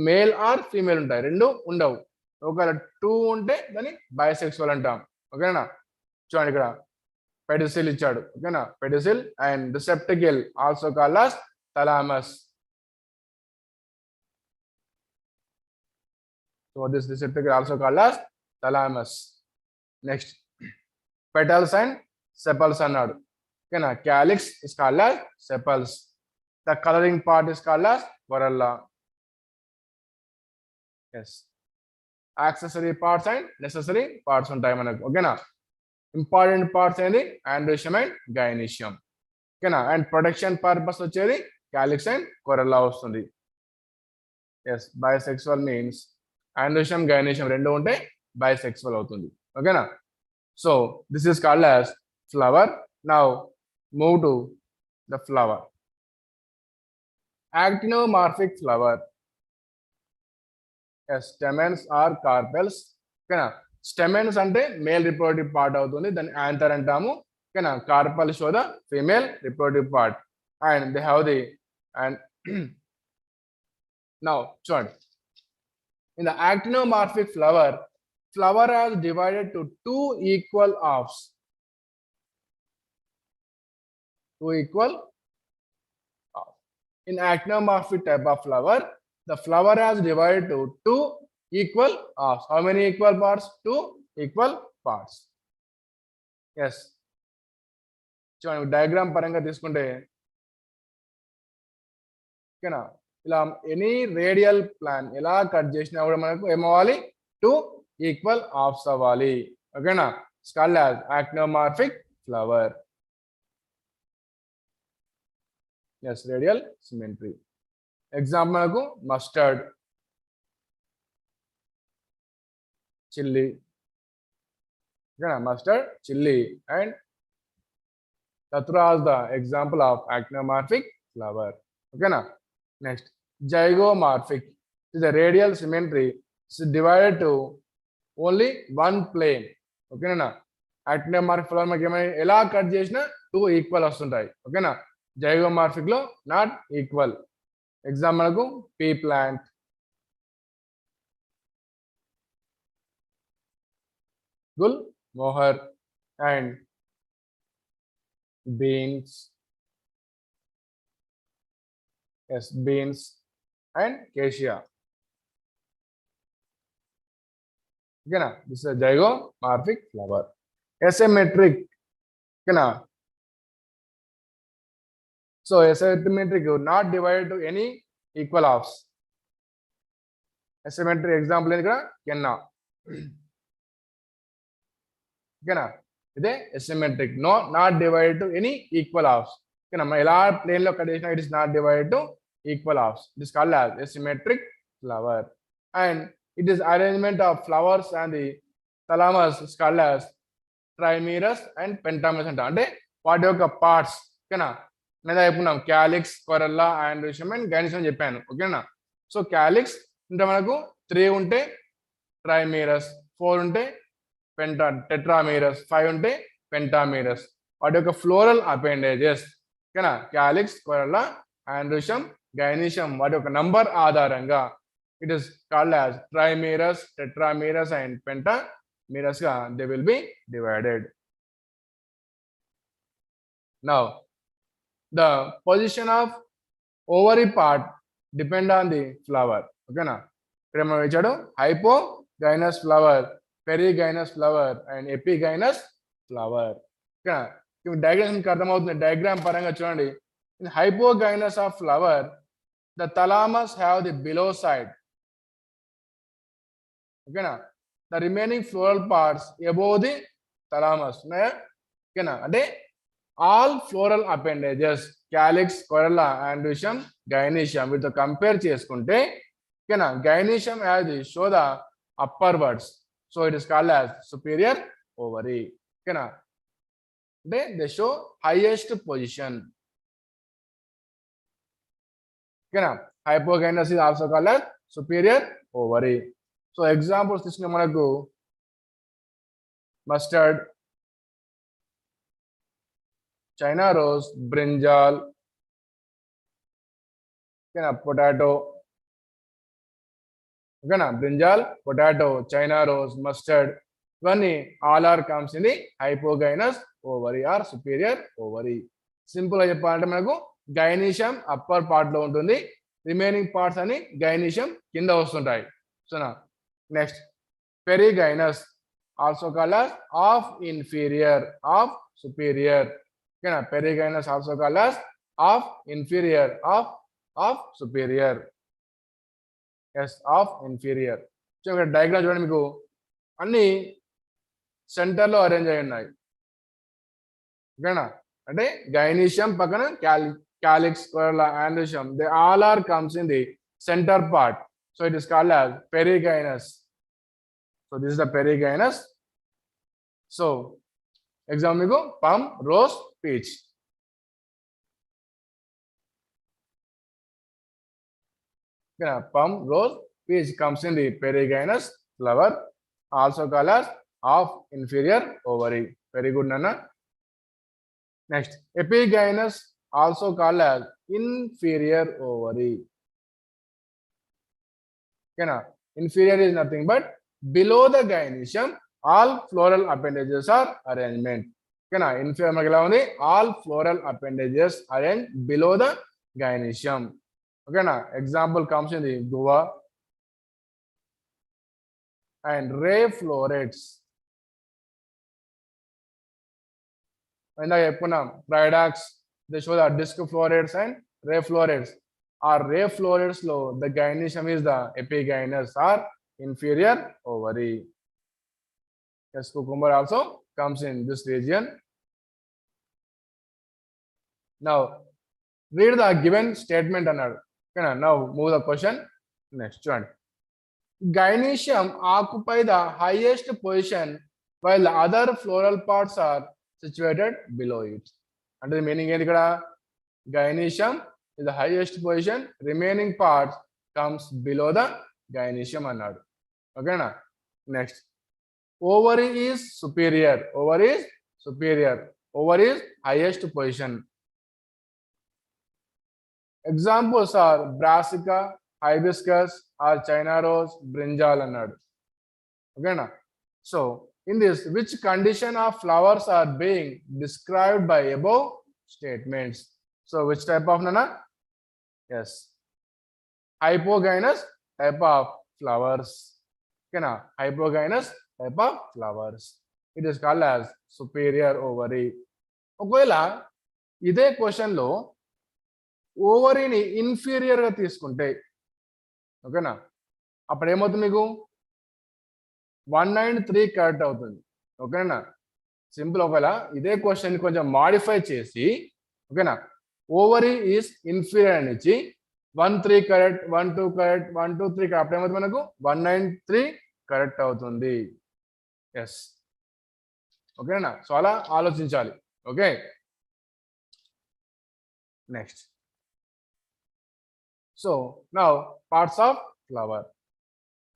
male or female ఉంటాయి, రెండు ఉండవు. ఒకవేళ two ఉంటే దాన్ని బైసెక్సువల్ అంటాం. ఓకేనా. చూడండి ఇక్కడ పెడిసిల్ ఇచ్చాడు. ఓకేనా. Pedicel and receptacle also called as thalamus. So this receptacle also called as thalamus. Next, petals and sepals అన్నాడు. ఓకేనా. Calyx is called as sepals. The coloring part is called as corolla. Yes. Accessory parts and necessary parts ఉంటాయి మనకు. ఓకేనా. Important parts ఏంది? Androecium and gynoecium. ఓకేనా. And protection purpose వచ్చేది calyx and కొరల్లా వస్తుంది. Yes, bisexual means androecium gynoecium రెండు ఉంటే bisexual అవుతుంది. ఓకేనా. So this is called as flower. Now move to the flower. Actinomorphic flower. Yes, stamens or carpels. ఓకేనా. Stamens అంటే male reproductive part అవుతుంది, దాన్ని యాంథర్ అంటాము. ఓకేనా. Carpal show the female reproductive part and they have the and now చూడండి. In the actinomorphic flower, flower is divided to two equal halves. Two equal halves. In actinomorphic type of flower, the flower is divided to two equal halves. How many equal parts? Two equal parts. Yes. చూడండి diagram పరంగా తీసుకుంటే ఓకేనా, ఇలా any radial plane ఎలా cut చేసినా కూడా మనకు ఏమవ్వాలి? టూ ఈక్వల్ హాఫ్స్ అవ్వాలి. ఓకేనా. It's called as actinomorphic flower. Yes, radial symmetry. Example మనకు మస్టర్డ్, చిల్లీ. ఓకేనా. Mustard, chilli and tatura is the example of actinomorphic flower. ఓకేనా. Next, zygomorphic is a radial symmetry. It's divided to only one plane. ఓకేనా. Actinomorphic flower మనకి ఏమైనా ఎలా cut చేసినా two equal వస్తుంటాయి. ఓకేనా. జైగోమార్ఫిక్ లో నాట్ ఈక్వల్. ఎగ్జాంపుల్ మనకు pea plant, gulmohar and beans. Yes, beans and cassia. Okay, this is a zygomorphic flower. Asymmetric. Okay, so asymmetric not divided to any equal halves. Asymmetric example is kenna. Okay, ఇదే asymmetric, not divided to any equal halves. ఓకేనా. మనం ఎలా plane లో cut చేసినా it is not divided to equal halves. It is called as asymmetric flower. And it is arrangement of flowers and the thalamus is called as trimerous and pentamerous అంట. అంటే వాటి యొక్క parts. ఓకేనా. నేను చెప్పుకున్నాం calyx, corolla, androecium and gynoecium చెప్పాను. ఓకేనా. So calyx అంటే మనకు 3 ఉంటే ట్రైమీరస్, 4 ఉంటే టెట్రామీరస్, 5 ఉంటే పెంటామీరస్. వాటి యొక్క ఫ్లోరల్ అపెండేజెస్. ఓకేనా. క్యాలిక్స్, కొరల్లా, ఆండ్రోషియం, గైనీషియం వాటి యొక్క నంబర్ ఆధారంగా it is called as trimerous, tetramerous and pentamerous గా they will be divided. Now the position of ovary part depend on the flower. Okay na, ఇక్కడ మనం ఇచ్చాడు hypogynous flower, perigynous flower and epigynous flower. ఇక్కడ diagram మీకు అర్థమవుతుంది. Diagram పరంగా చూడండి. In hypogynous of flower the thalamus have the below side. Okay na, the remaining floral parts above the thalamus. Okay na, ante all floral appendages calyx, corolla, androecium, gynoecium with the compare cheskunte, okay na, gynoecium has the show the upperwards, so it is called as superior ovary. Okay na, they show highest position. Okay na, hypogynous is also called as superior ovary. So examples తీసుకునే మనకు mustard, China rose, brinjal, okay na, potato, okay na, brinjal, potato, China rose, mustard, ఇవన్నీ all are comes in the hypogynous ovary or superior ovary. Simple గా చెప్పాలంటే మనకు gynoecium upper part లో ఉంటుంది, remaining parts అని gynoecium కింద వస్తుంటాయి. So next perigynous also called as half inferior, half superior. ఓకేనా, perigynous also called as half inferior, half superior. Yes, half inferior. So ఇక్కడ డయాగ్రామ్ చూడండి, మీకు అన్ని సెంటర్ లో అరేంజ్ అయి ఉన్నాయి. ఓకేనా, అంటే గైనీషియం పక్కన calyx, corolla, androecium, they all are comes in the center part, so it is called as perigynous. So this is the perigynous. So example go plum, rose, peach. Yeah, plum, rose, peach comes in the perigynous flower, also called as of inferior ovary. Very good, Nana. Next, epigynous, also called as inferior ovary. Okay, na? Inferior is nothing but below the gynoecium, all floral appendages are arrangement. Okay, na? Inferior, all floral appendages arranged below the gynoecium. Okay, na? Example comes in the guava and ray florets. And I Pridax, they show the disc florets and ray florets. Our ray florets low, the gynoecium is the epigynous or inferior ovary. Yes, cucumber also comes in this region. Now read the given statement another. Okay, now move the question next one. Gynoecium occupy the highest position while the other floral parts are situated below it. Under the meaning here, gynoecium is the highest position, remaining parts comes below the gynoecium another. Okay na? Next, ovary is superior, ovary is superior, ovary is highest position. Examples are brassica, hibiscus or China rose, brinjal another. Okay na? So in this, which condition of flowers are being described by above statements? So which type of nana? Yes, hypogynous type of flowers. Okay na? Hypogynous type of flowers. It is called as superior ovary. ఒకవేళ ఇదే question లో ఓవరీని inferior గా తీసుకుంటే, ఓకేనా, అప్పుడు ఏమవుతుంది మీకు 1 and 3 correct అవుతుంది. ఓకేనా, సింపుల్. ఒకవేళ ఇదే క్వశ్చన్ కొంచెం మాడిఫై చేసి, ఓకేనా, ఓవరీ ఈస్ ఇన్ఫీరియర్ అని ఇచ్చి 1, 3 కరెక్ట్, 1, 2 కరెక్ట్, 1, 2, 3 కరెక్ట్, అప్పుడు ఏమవుతుంది మనకు 1 and 3 కరెక్ట్ అవుతుంది. ఎస్, ఓకేనా, సో అలా ఆలోచించాలి. Okay, next. So now parts of flower.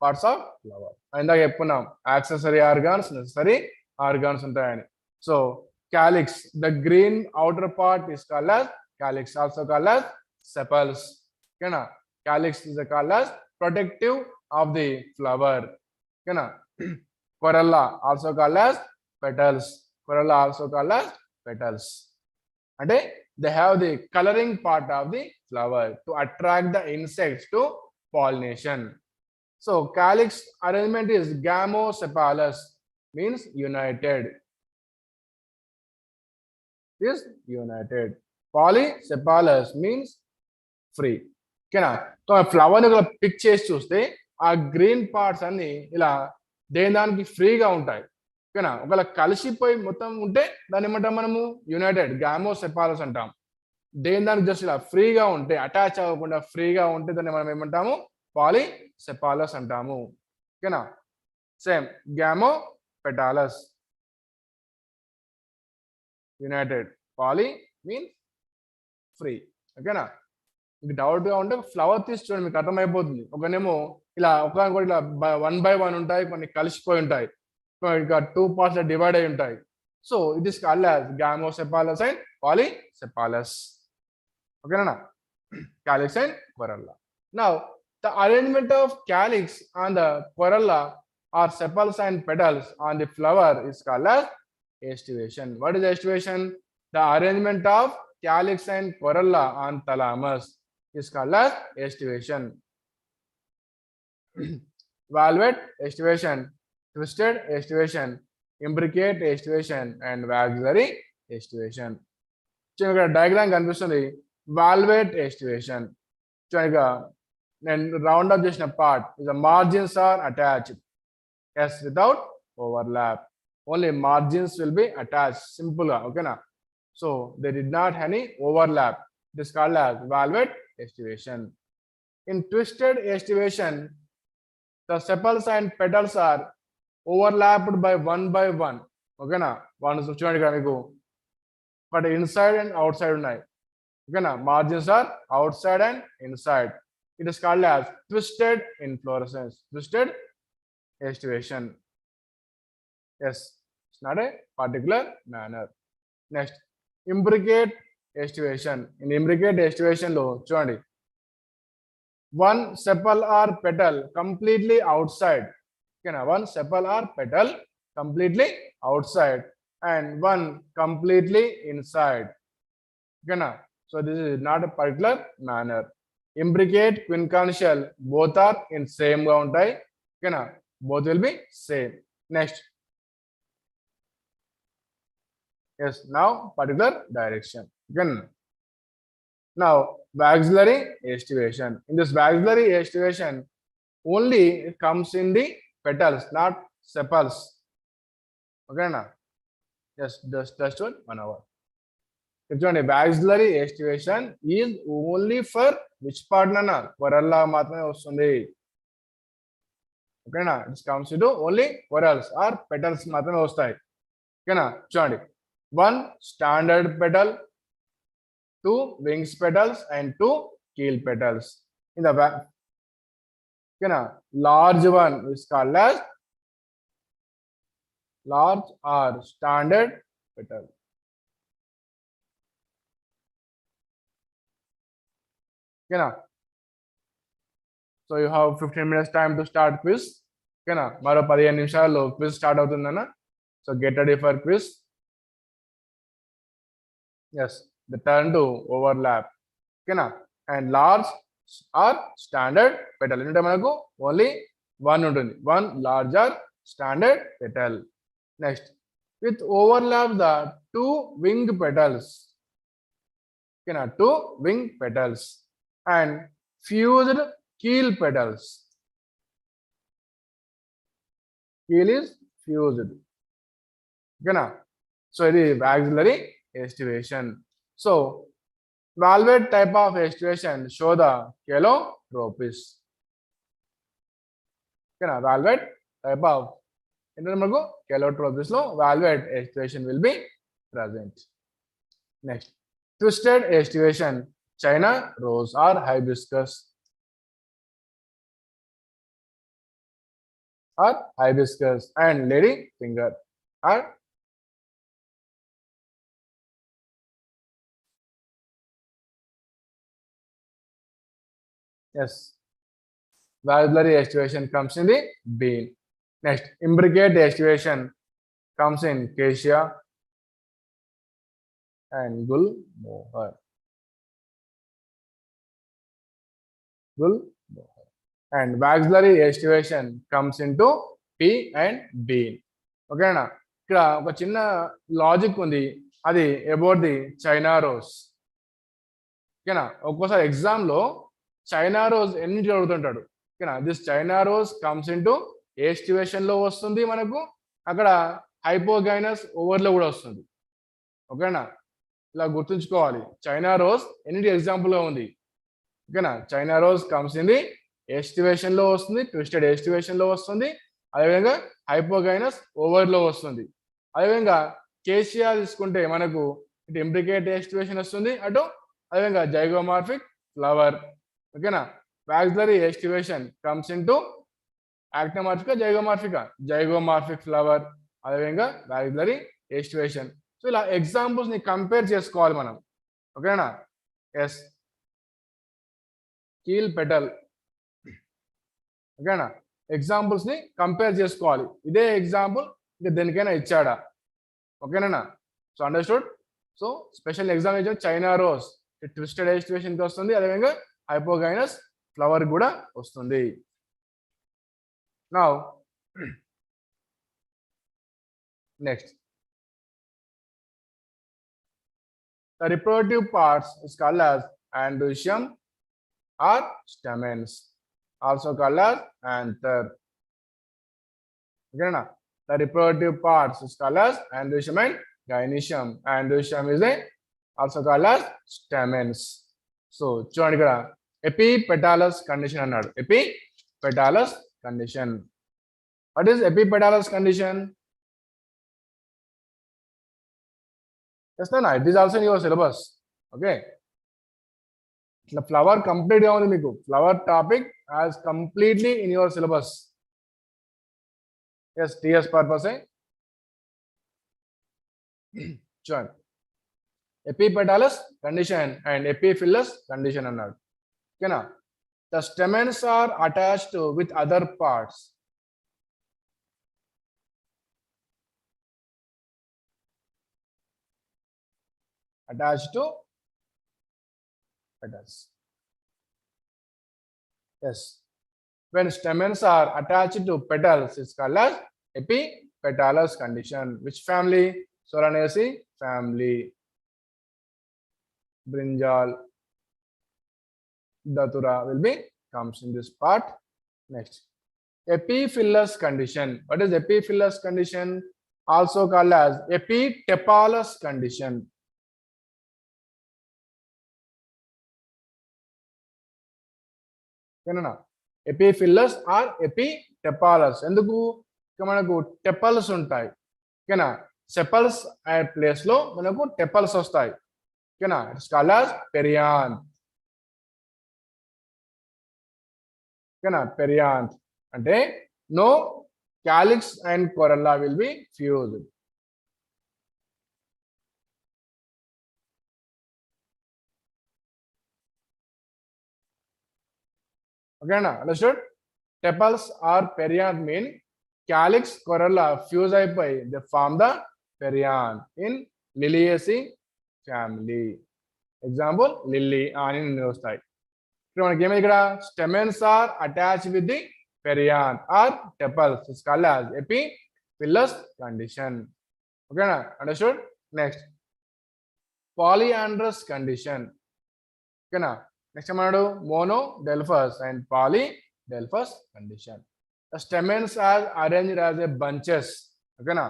Parts of flower ఇందాక చెప్పుకున్నాం, యాక్సెసరీ ఆర్గాన్స్, నెసెసరీ ఆర్గాన్స్ ఉంటాయని. So calyx, the green outer part is called as calyx, also called as sepals. Okay na? Calyx is called as protective of the flower. Okay na? Corolla also called as petals, corolla also called as petals. అంటే they have the coloring part of the flower to attract the insects to pollination. So calyx arrangement is gamosepalous, means united. Is united. Polycephalous means free. ఓకేనా? So ఫ్లవర్ని ఒక pick చేసి చూస్తే ఆ green parts అన్ని ఇలా దేని దానికి ఫ్రీగా ఉంటాయి. ఓకేనా? ఒకవేళ కలిసిపోయి మొత్తం ఉంటే దాన్ని ఏమంటాం మనము యునైటెడ్ గామోసెపాలస్ అంటాం. దేని దానికి జస్ట్ ఇలా ఫ్రీగా ఉంటే అటాచ్ అవ్వకుండా ఫ్రీగా ఉంటే దాన్ని మనం ఏమంటాము పాలీసెపాలస్ అంటాము. ఓకేనా? Same gamopetalous united, poly means free. ఓకేనా? మీకు డౌట్గా ఉంటే ఫ్లవర్ తీసి చూడండి, మీకు అర్థమైపోతుంది. ఒకనేమో ఇలా ఒకటి ఇలా 1 by 1 ఉంటాయి, కొన్ని కలిసిపోయి ఉంటాయి, ఇంకా 2 parts డివైడ్ అయి ఉంటాయి. So it is called as gamosepalous and polysepalous. ఓకేనా? calyx and corolla. Now the arrangement of calyx on the corolla or sepals and petals on the flower is called as estivation. What is estivation? The arrangement of calyx and corolla on thalamus is called as estivation. Valvate estivation, twisted estivation, imbricate estivation and axillary estivation. ఇక్కడ diagram కనిపిస్తుంది. valvate estivation. చూడండి, నేను round up చేసిన part the margins are attached, yes, without overlap. Only margins will be attached, simple గా. ఓకేనా? So they did not have any overlap. It is called as valvate estivation. In twisted estivation, the sepals and petals are overlapped by 1 by 1. ఓకేనా? One చూడండి ఇక్కడ మీకు but inside and outside ఉన్నాయి. ఓకేనా? Margins are outside and inside. It is called as twisted inflorescence, twisted estivation. Yes, it's not a particular manner. Next, imbricate estivation. In imbricate estivation lo చూడండి, one sepal or petal completely outside. Okay, one sepal or petal completely outside and one completely inside. Okay, so this is not a particular manner. Imbricate, quincuncial, both are in same గా ఉంటాయి. ఓకేనా? both will be same. Next, yes, now particular direction. Again, now axillary estivation. In this axillary estivation, only it comes in the petals, not sepals. Okay, na? Yes, just 1 hour. చూడండి, axillary estivation is only for which part nana? Corolla మాత్రమే వస్తుంది. ఓకేనా? It comes to only corals or petals మాత్రమే వస్తాయి. ఓకేనా? చూడండి, 1 standard petal, 2 wings petals and 2 keel petals. In the ఓకేనా, large one is called as large or standard petal. ఓకేనా? So you have 15 minutes time to start quiz. ఓకేనా? మరో 15 నిమిషాల్లో quiz start అవుతుందన్న. So get ready for quiz. yes, the turn to overlap. ఓకేనా? and large or standard petal. అంటే మనకు only 1 ఉంటుంది, 1 larger standard petal. next, with overlap the 2 wing petals. ఓకేనా? 2 wing petals and fused keel petals. Keel is fused. ఓకేనా? So ఇది axillary estivation. So valvate type of estivation show the calotropis. ఓకేనా? valvate type of ఏంటంటే మనకు calotropis లో valvate estivation will be present. next, twisted estivation, China rose or hibiscus. Or hibiscus and lady finger or yes, axillary estivation comes in the bean. next, imbricate estivation comes in cassia. and gul moher. Gul moher. And axillary estimation comes into P and B. ఓకేనా ఇక్కడ ఒక చిన్న logic ఉంది అది about the China rose ఓకేనా ఒక్కోసారి exam లో China rose ఎన్ని అడుగుతుంటాడు ఓకేనా this China rose comes into A situation లో వస్తుంది మనకు అక్కడ హైపోగైనస్ ఓవర్ లో కూడా వస్తుంది ఓకేనా ఇలా గుర్తుంచుకోవాలి చైనా రోజ్ ఎన్నిటి ఎగ్జాంపుల్ గా ఉంది ఓకేనా China rose comes in the A situation లో వస్తుంది ట్విస్టెడ్ ఏ సిచ్యువేషన్ లో వస్తుంది అదేవిధంగా హైపోగైనస్ ఓవర్ లో వస్తుంది అదేవిధంగా కేసియా తీసుకుంటే మనకు ఇటు ఇంప్లికేట్ ఏ సిచ్యువేషన్ వస్తుంది అటు అదేవిధంగా జైగోమార్ఫిక్ ఫ్లవర్ ఓకేనా vexillary aestivation comes into actinomorphic zygomorphic flower అదేవిధంగా వాక్సిలరీ ఏ సిచ్యువేషన్ సో ఇలా ఎగ్జాంపుల్స్ ని కంపేర్ చేసుకోవాలి మనం ఓకేనా ఎస్ కీల్ పెటల్ ఓకేనా ఎగ్జాంపుల్స్ ని కంపేర్ చేసుకోవాలి ఇదే ఎగ్జాంపుల్ ఇంకా దేనికైనా ఇచ్చాడా ఓకేనా so understood so special exam ఇచ్చాడు చైనా రోజ్ ట్విస్టెడ్ సిచ్యువేషన్ కి వస్తుంది అదేవిధంగా హైపోగైనస్ ఫ్లవర్ కూడా వస్తుంది now next the reproductive parts is called as androecium or stamens also called as anther okay na the reproductive parts is called as androecium and gynoecium androecium is also called as stamens so చూడండి ఇక్కడ epipetalous condition అన్నాడు epipetalous condition what is epipetalous condition yes no it is also in your syllabus okay the flower complete గా ఉంది మీకు flower topic as completely in your syllabus yes ts purpose చూడండి epipetalous condition and epiphyllous condition అన్నాడు ఓకేనా the stamens are attached with other parts attached to petals yes when stamens are attached to petals it's called as epipetalous condition which family solanaceae family brinjal datura will be comes in this part next epiphyllous condition what is epiphyllous condition also called as epitepalous condition ఓకేనా ఎపిఫిల్లస్ are ఎపిటెపాలస్ ఎందుకు మనకు tepals ఉంటాయి ఓకేనా sepals అనే place లో మనకు tepals వస్తాయి ఓకేనా ఇట్స్ కాల్డ్ as పెరియాంత్ ఓకేనా పెరియాంత్ అంటే no calyx and corolla will be fused ఓకేనా understood tepals or perianth mean calyx corolla fuse అయిపోయి they form the perianth in Liliaceae family example lily అని వస్తాయి ఇక్కడ మనకి ఏమైంది ఇక్కడ stamens are attach with the perianth or tepals it's called as epiphyllous condition ఓకేనా understood next polyandrous condition ఓకేనా next ఏమన్నాడు monadelphous and polyadelphous condition the stamens are arranged as a bunches ఓకేనా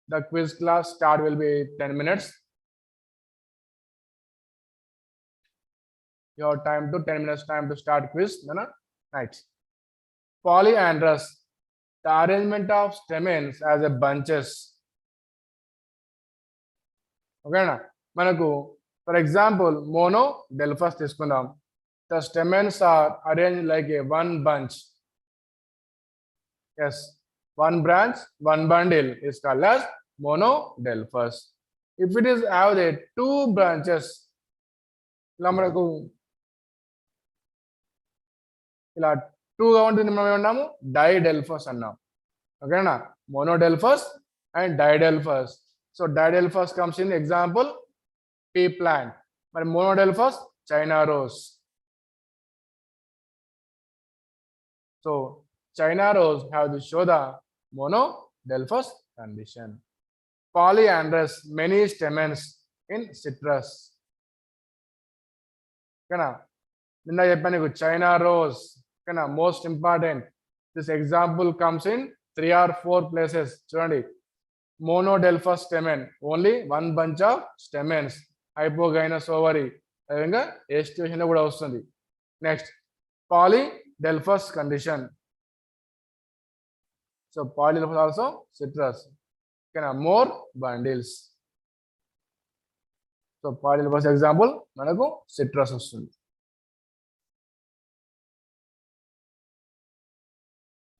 the quiz class start will be 10 minutes your time to 10 minutes time to start quiz right polyandrous the arrangement of stamens as a bunches okay na manaku for example monodelphous తీసుకుందాం the stamens are arranged like a one bunch yes one branch one bundle is called as monodelphous if it is have the two branches ఇలా మనకు ఇలా టూగా ఉంటుంది మనం ఏమన్నాము diadelphous అన్నాం. ఓకేనా, monadelphous and diadelphous. So diadelphous comes in example pea plant. మరి monadelphous China rose. So China rose have to show the monodelphous condition. Polyandrous, many stamens in citrus. ఓకేనా, నిన్న చెప్పాను నీకు చైనా రోజ్. ఓకేనా, most important. This example comes in 3 or 4 places. చూడండి, monadelphous stamen, only one bunch of stamens, hypogynous ovary. అదేవిధంగా aestivation లో కూడా వస్తుంది. Next polyadelphous condition. So polyadelphous also citrus. ఓకేనా, more bundles. So polyadelphous example మనకు citrus వస్తుంది.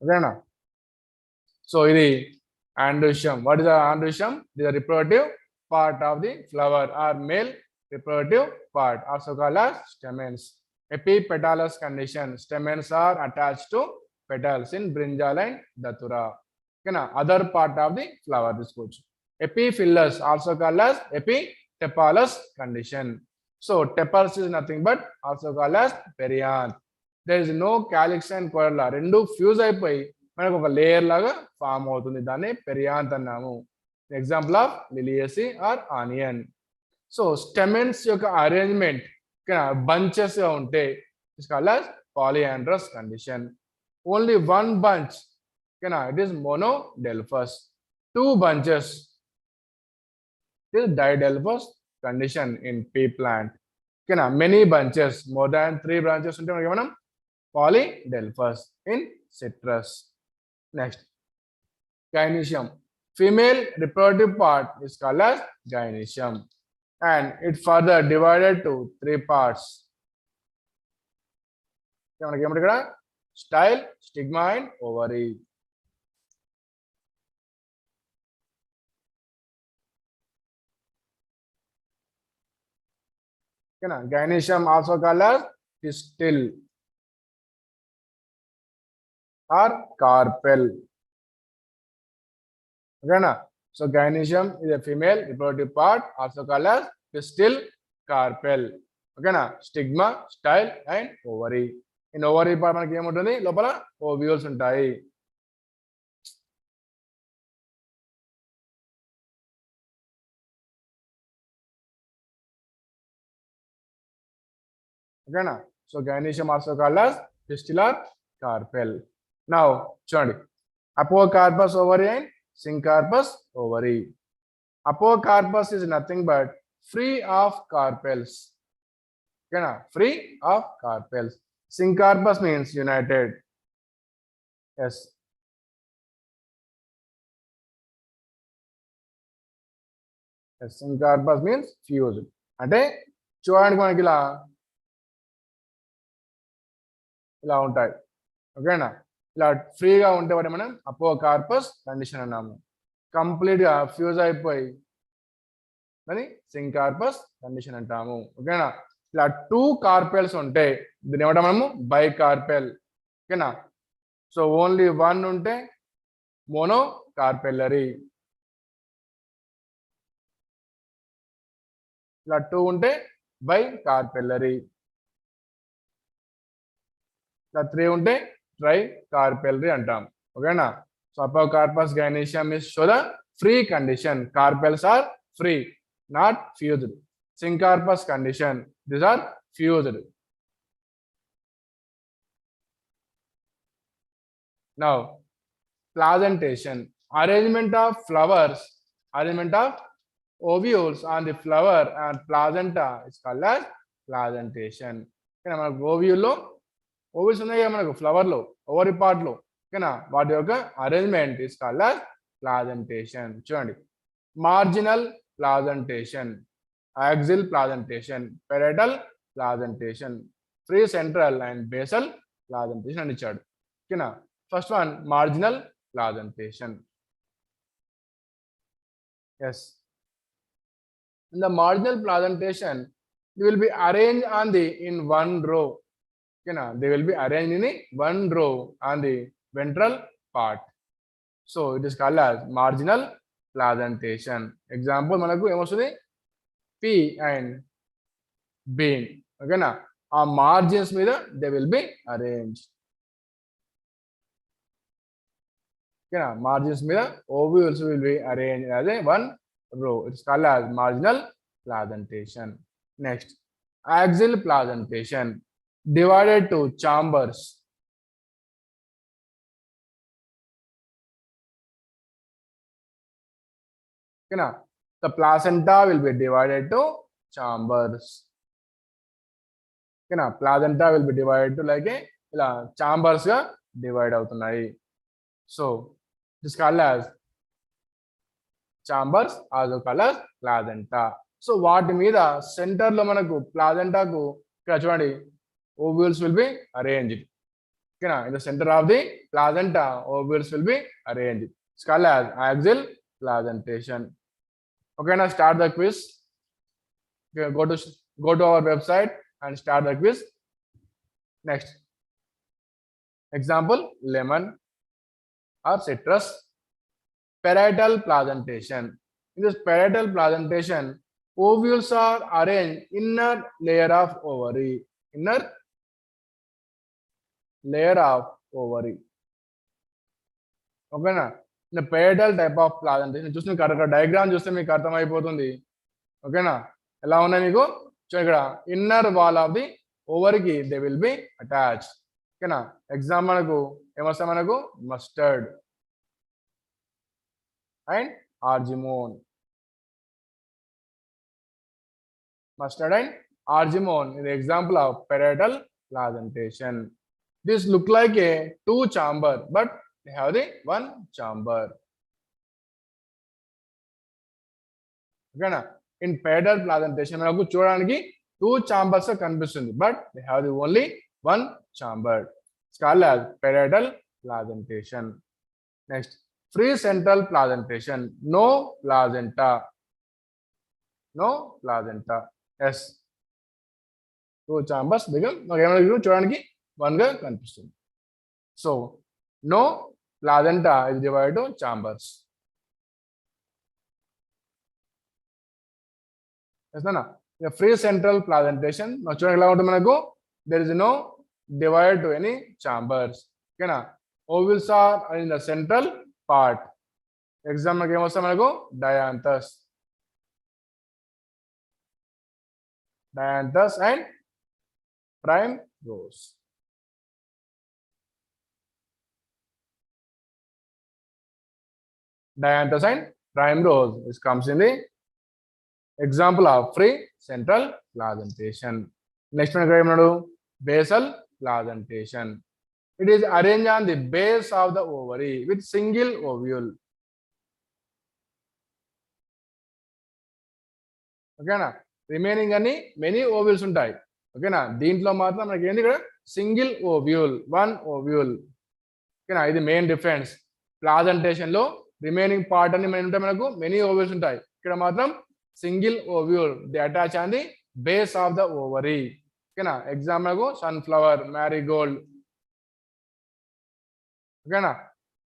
ఓకేనా, so ఇది androecium. What is the androecium? It is a reproductive part of the flower or male reproductive part, also called as stamens. Epipetalous condition. Stamens are attached to petals in brinjal and datura. Okay, other part of the flower. This goes. Epiphyllous, also called as epitepalous condition. So tepals is nothing but also called as perianth. There is no calyx and corolla. Rendu fuse అయిపోయి మనకు ఒక layer లాగా form అవుతుంది. దాన్ని perianth అన్నాము. Example of Liliaceae or onion. So stamens యొక్క arrangement bunches గా ఉంటే it's called as polyandrous condition. Only one bunch it is monadelphous. 2 bunches it is didelphous condition in pea plant. Many bunches, more than 3 branches ఉంటే మనకి మనం polydelphous in citrus. Next, Kinesium. Female reproductive part is called as gynecium, and it further divided to 3 parts. మనకి ఏమంటే ఇక్కడ style, stigma and ovary. Gynecium also called as pistil or carpel. Okay, so gynecium is a female reproductive part, also called as pistil, carpel. Okay, stigma, style and ovary. In ovary part మనకి ఏముంటుంది, లోపల ovules ఉంటాయి. Okay, so gynecium also called as pistil or carpel. Now చూడండి, apocarpus ovary and syncarpus ovary. Apocarpus is nothing but free of carpels. Okay, free of carpels. Syncarpus means united. Yes. Yes, syncarpus means fused. అంటే చూడడానికి మనకి ఇలా ఉంటాయి. ఓకేనా, ఇలా ఫ్రీగా ఉంటే వాటి మనం అపోకార్పస్ కండిషన్ అన్నాము. కంప్లీట్ గా ఫ్యూజ్ అయిపోయి అని సింకార్పస్ కండిషన్ అంటాము. ఓకేనా, ఇలా 2 కార్పెల్స్ ఉంటే దీన్ని ఏమంటాం మనము బై కార్పెల్. ఓకేనా, సో ఓన్లీ 1 ఉంటే మోనో కార్పెల్లరీ. ఇలా 2 ఉంటే బై కార్పెల్లరీ. ఇలా 3 ఉంటే ట్రై కార్పెల్లరీ అంటాం. ఓకేనా, so apocarpous gynoecium is show the free condition. Carpels are free, not fused. Syncarpus condition, these are fused. Now placentation. Arrangement of flowers, arrangement of ovules on the flower and placenta is called as placentation. ఓకేనా, మనకు ఓవ్యూల్లో ovules ఉన్నాయి కదా మనకు flower లో, ovary part లో. ఓకేనా, వాటి యొక్క arrangement is called as placentation. చూడండి, marginal ప్లాజెంటేషన్, axial placentation, parietal placentation, free central and basal placentation అని ఇచ్చాడు. ఓకేనా, first one marginal placentation. Yes, in the marginal placentation it will be arranged on the in one row. ఓకేనా they will be arranged in one row on the ventral part. So it is called as marginal presentation. Example మనకు ఏమొస్తుంది P and bean. ఓకేనా ఆ margins మీద they will be arranged. ఓకేనా margins మీద ovules will be arranged as a one row. It is called as marginal presentation. Next, axial presentation divided to chambers. ఓకేనా the placenta will be divided to chambers. ఓకేనా placenta will be divided to like ఇలా chambers గా divide అవుతున్నాయి. So this is called as chambers, also called as placenta. So వాటి మీద centre లో మనకు ప్లాజెంటాకు ఇక్కడ చూడండి ovules will be arranged. ఓకేనా in the center of the placenta ovules will be arranged. It's called as axial presentation. Okay, now start the quiz. Okay, go to our website and start the quiz. Next, example lemon or citrus. Parietal presentation. In this parietal presentation, ovules are arranged inner layer of ovary. Inner layer of ovary. Okay na the parietal type of presentation చూస్తే మీకు అక్కడ diagram చూస్తే మీకు అర్థమైపోతుంది. ఓకేనా ఎలా ఉన్నాయి మీకు చూడండి ఇక్కడ ఇన్నర్ వాల్ ఆఫ్ ది ఓవరీకి దే విల్ బి అటాచ్డ్. ఓకేనా ఎగ్జామ్ మనకు ఏమొస్తాయి మనకు mustard and argemone. Mustard and argemone is the example of parietal presentation. This look like a two chamber, but they have the one chamber. Okay na? In parietal presentation, మనకు చూడడానికి two chambers కనిపిస్తుంది, but they have the only one chamber. It's called as parietal presentation. Next, free central presentation. No placenta. No placenta. Yes, two chambers become చూడడానికి one గా కనిపిస్తుంది. So no placenta is divided to chambers. The free central presentation చూడడానికి ఎలా ఉంటుంది మనకు there is no divided to any chambers. ఓకేనా ovules are in the central part. Example ఏమొస్తాయి మనకు dianthus and primrose. Dianthus and primrose. This comes in the example of free central presentation. Next one, basal presentation. It is arranged on the base of the ovary with single ovule. Okay na? Remaining అన్ని many ovules ఉంటాయి. ఓకేనా దీంట్లో మాత్రం మనకి ఏంది ఇక్కడ single ovule one ovule. ఓకేనా ఇది మెయిన్ డిఫరెన్స్. ప్లాజెంటేషన్ లో రిమైనింగ్ పార్ట్ అన్ని ఉంటాయి మనకు మెనీ ఓవ్యూల్స్ ఉంటాయి. ఇక్కడ మాత్రం single ovule the attach on the base of the ovary. ఓకేనా ఎగ్జాంపుల్ సన్ఫ్లవర్ మ్యారీగోల్డ్. ఓకేనా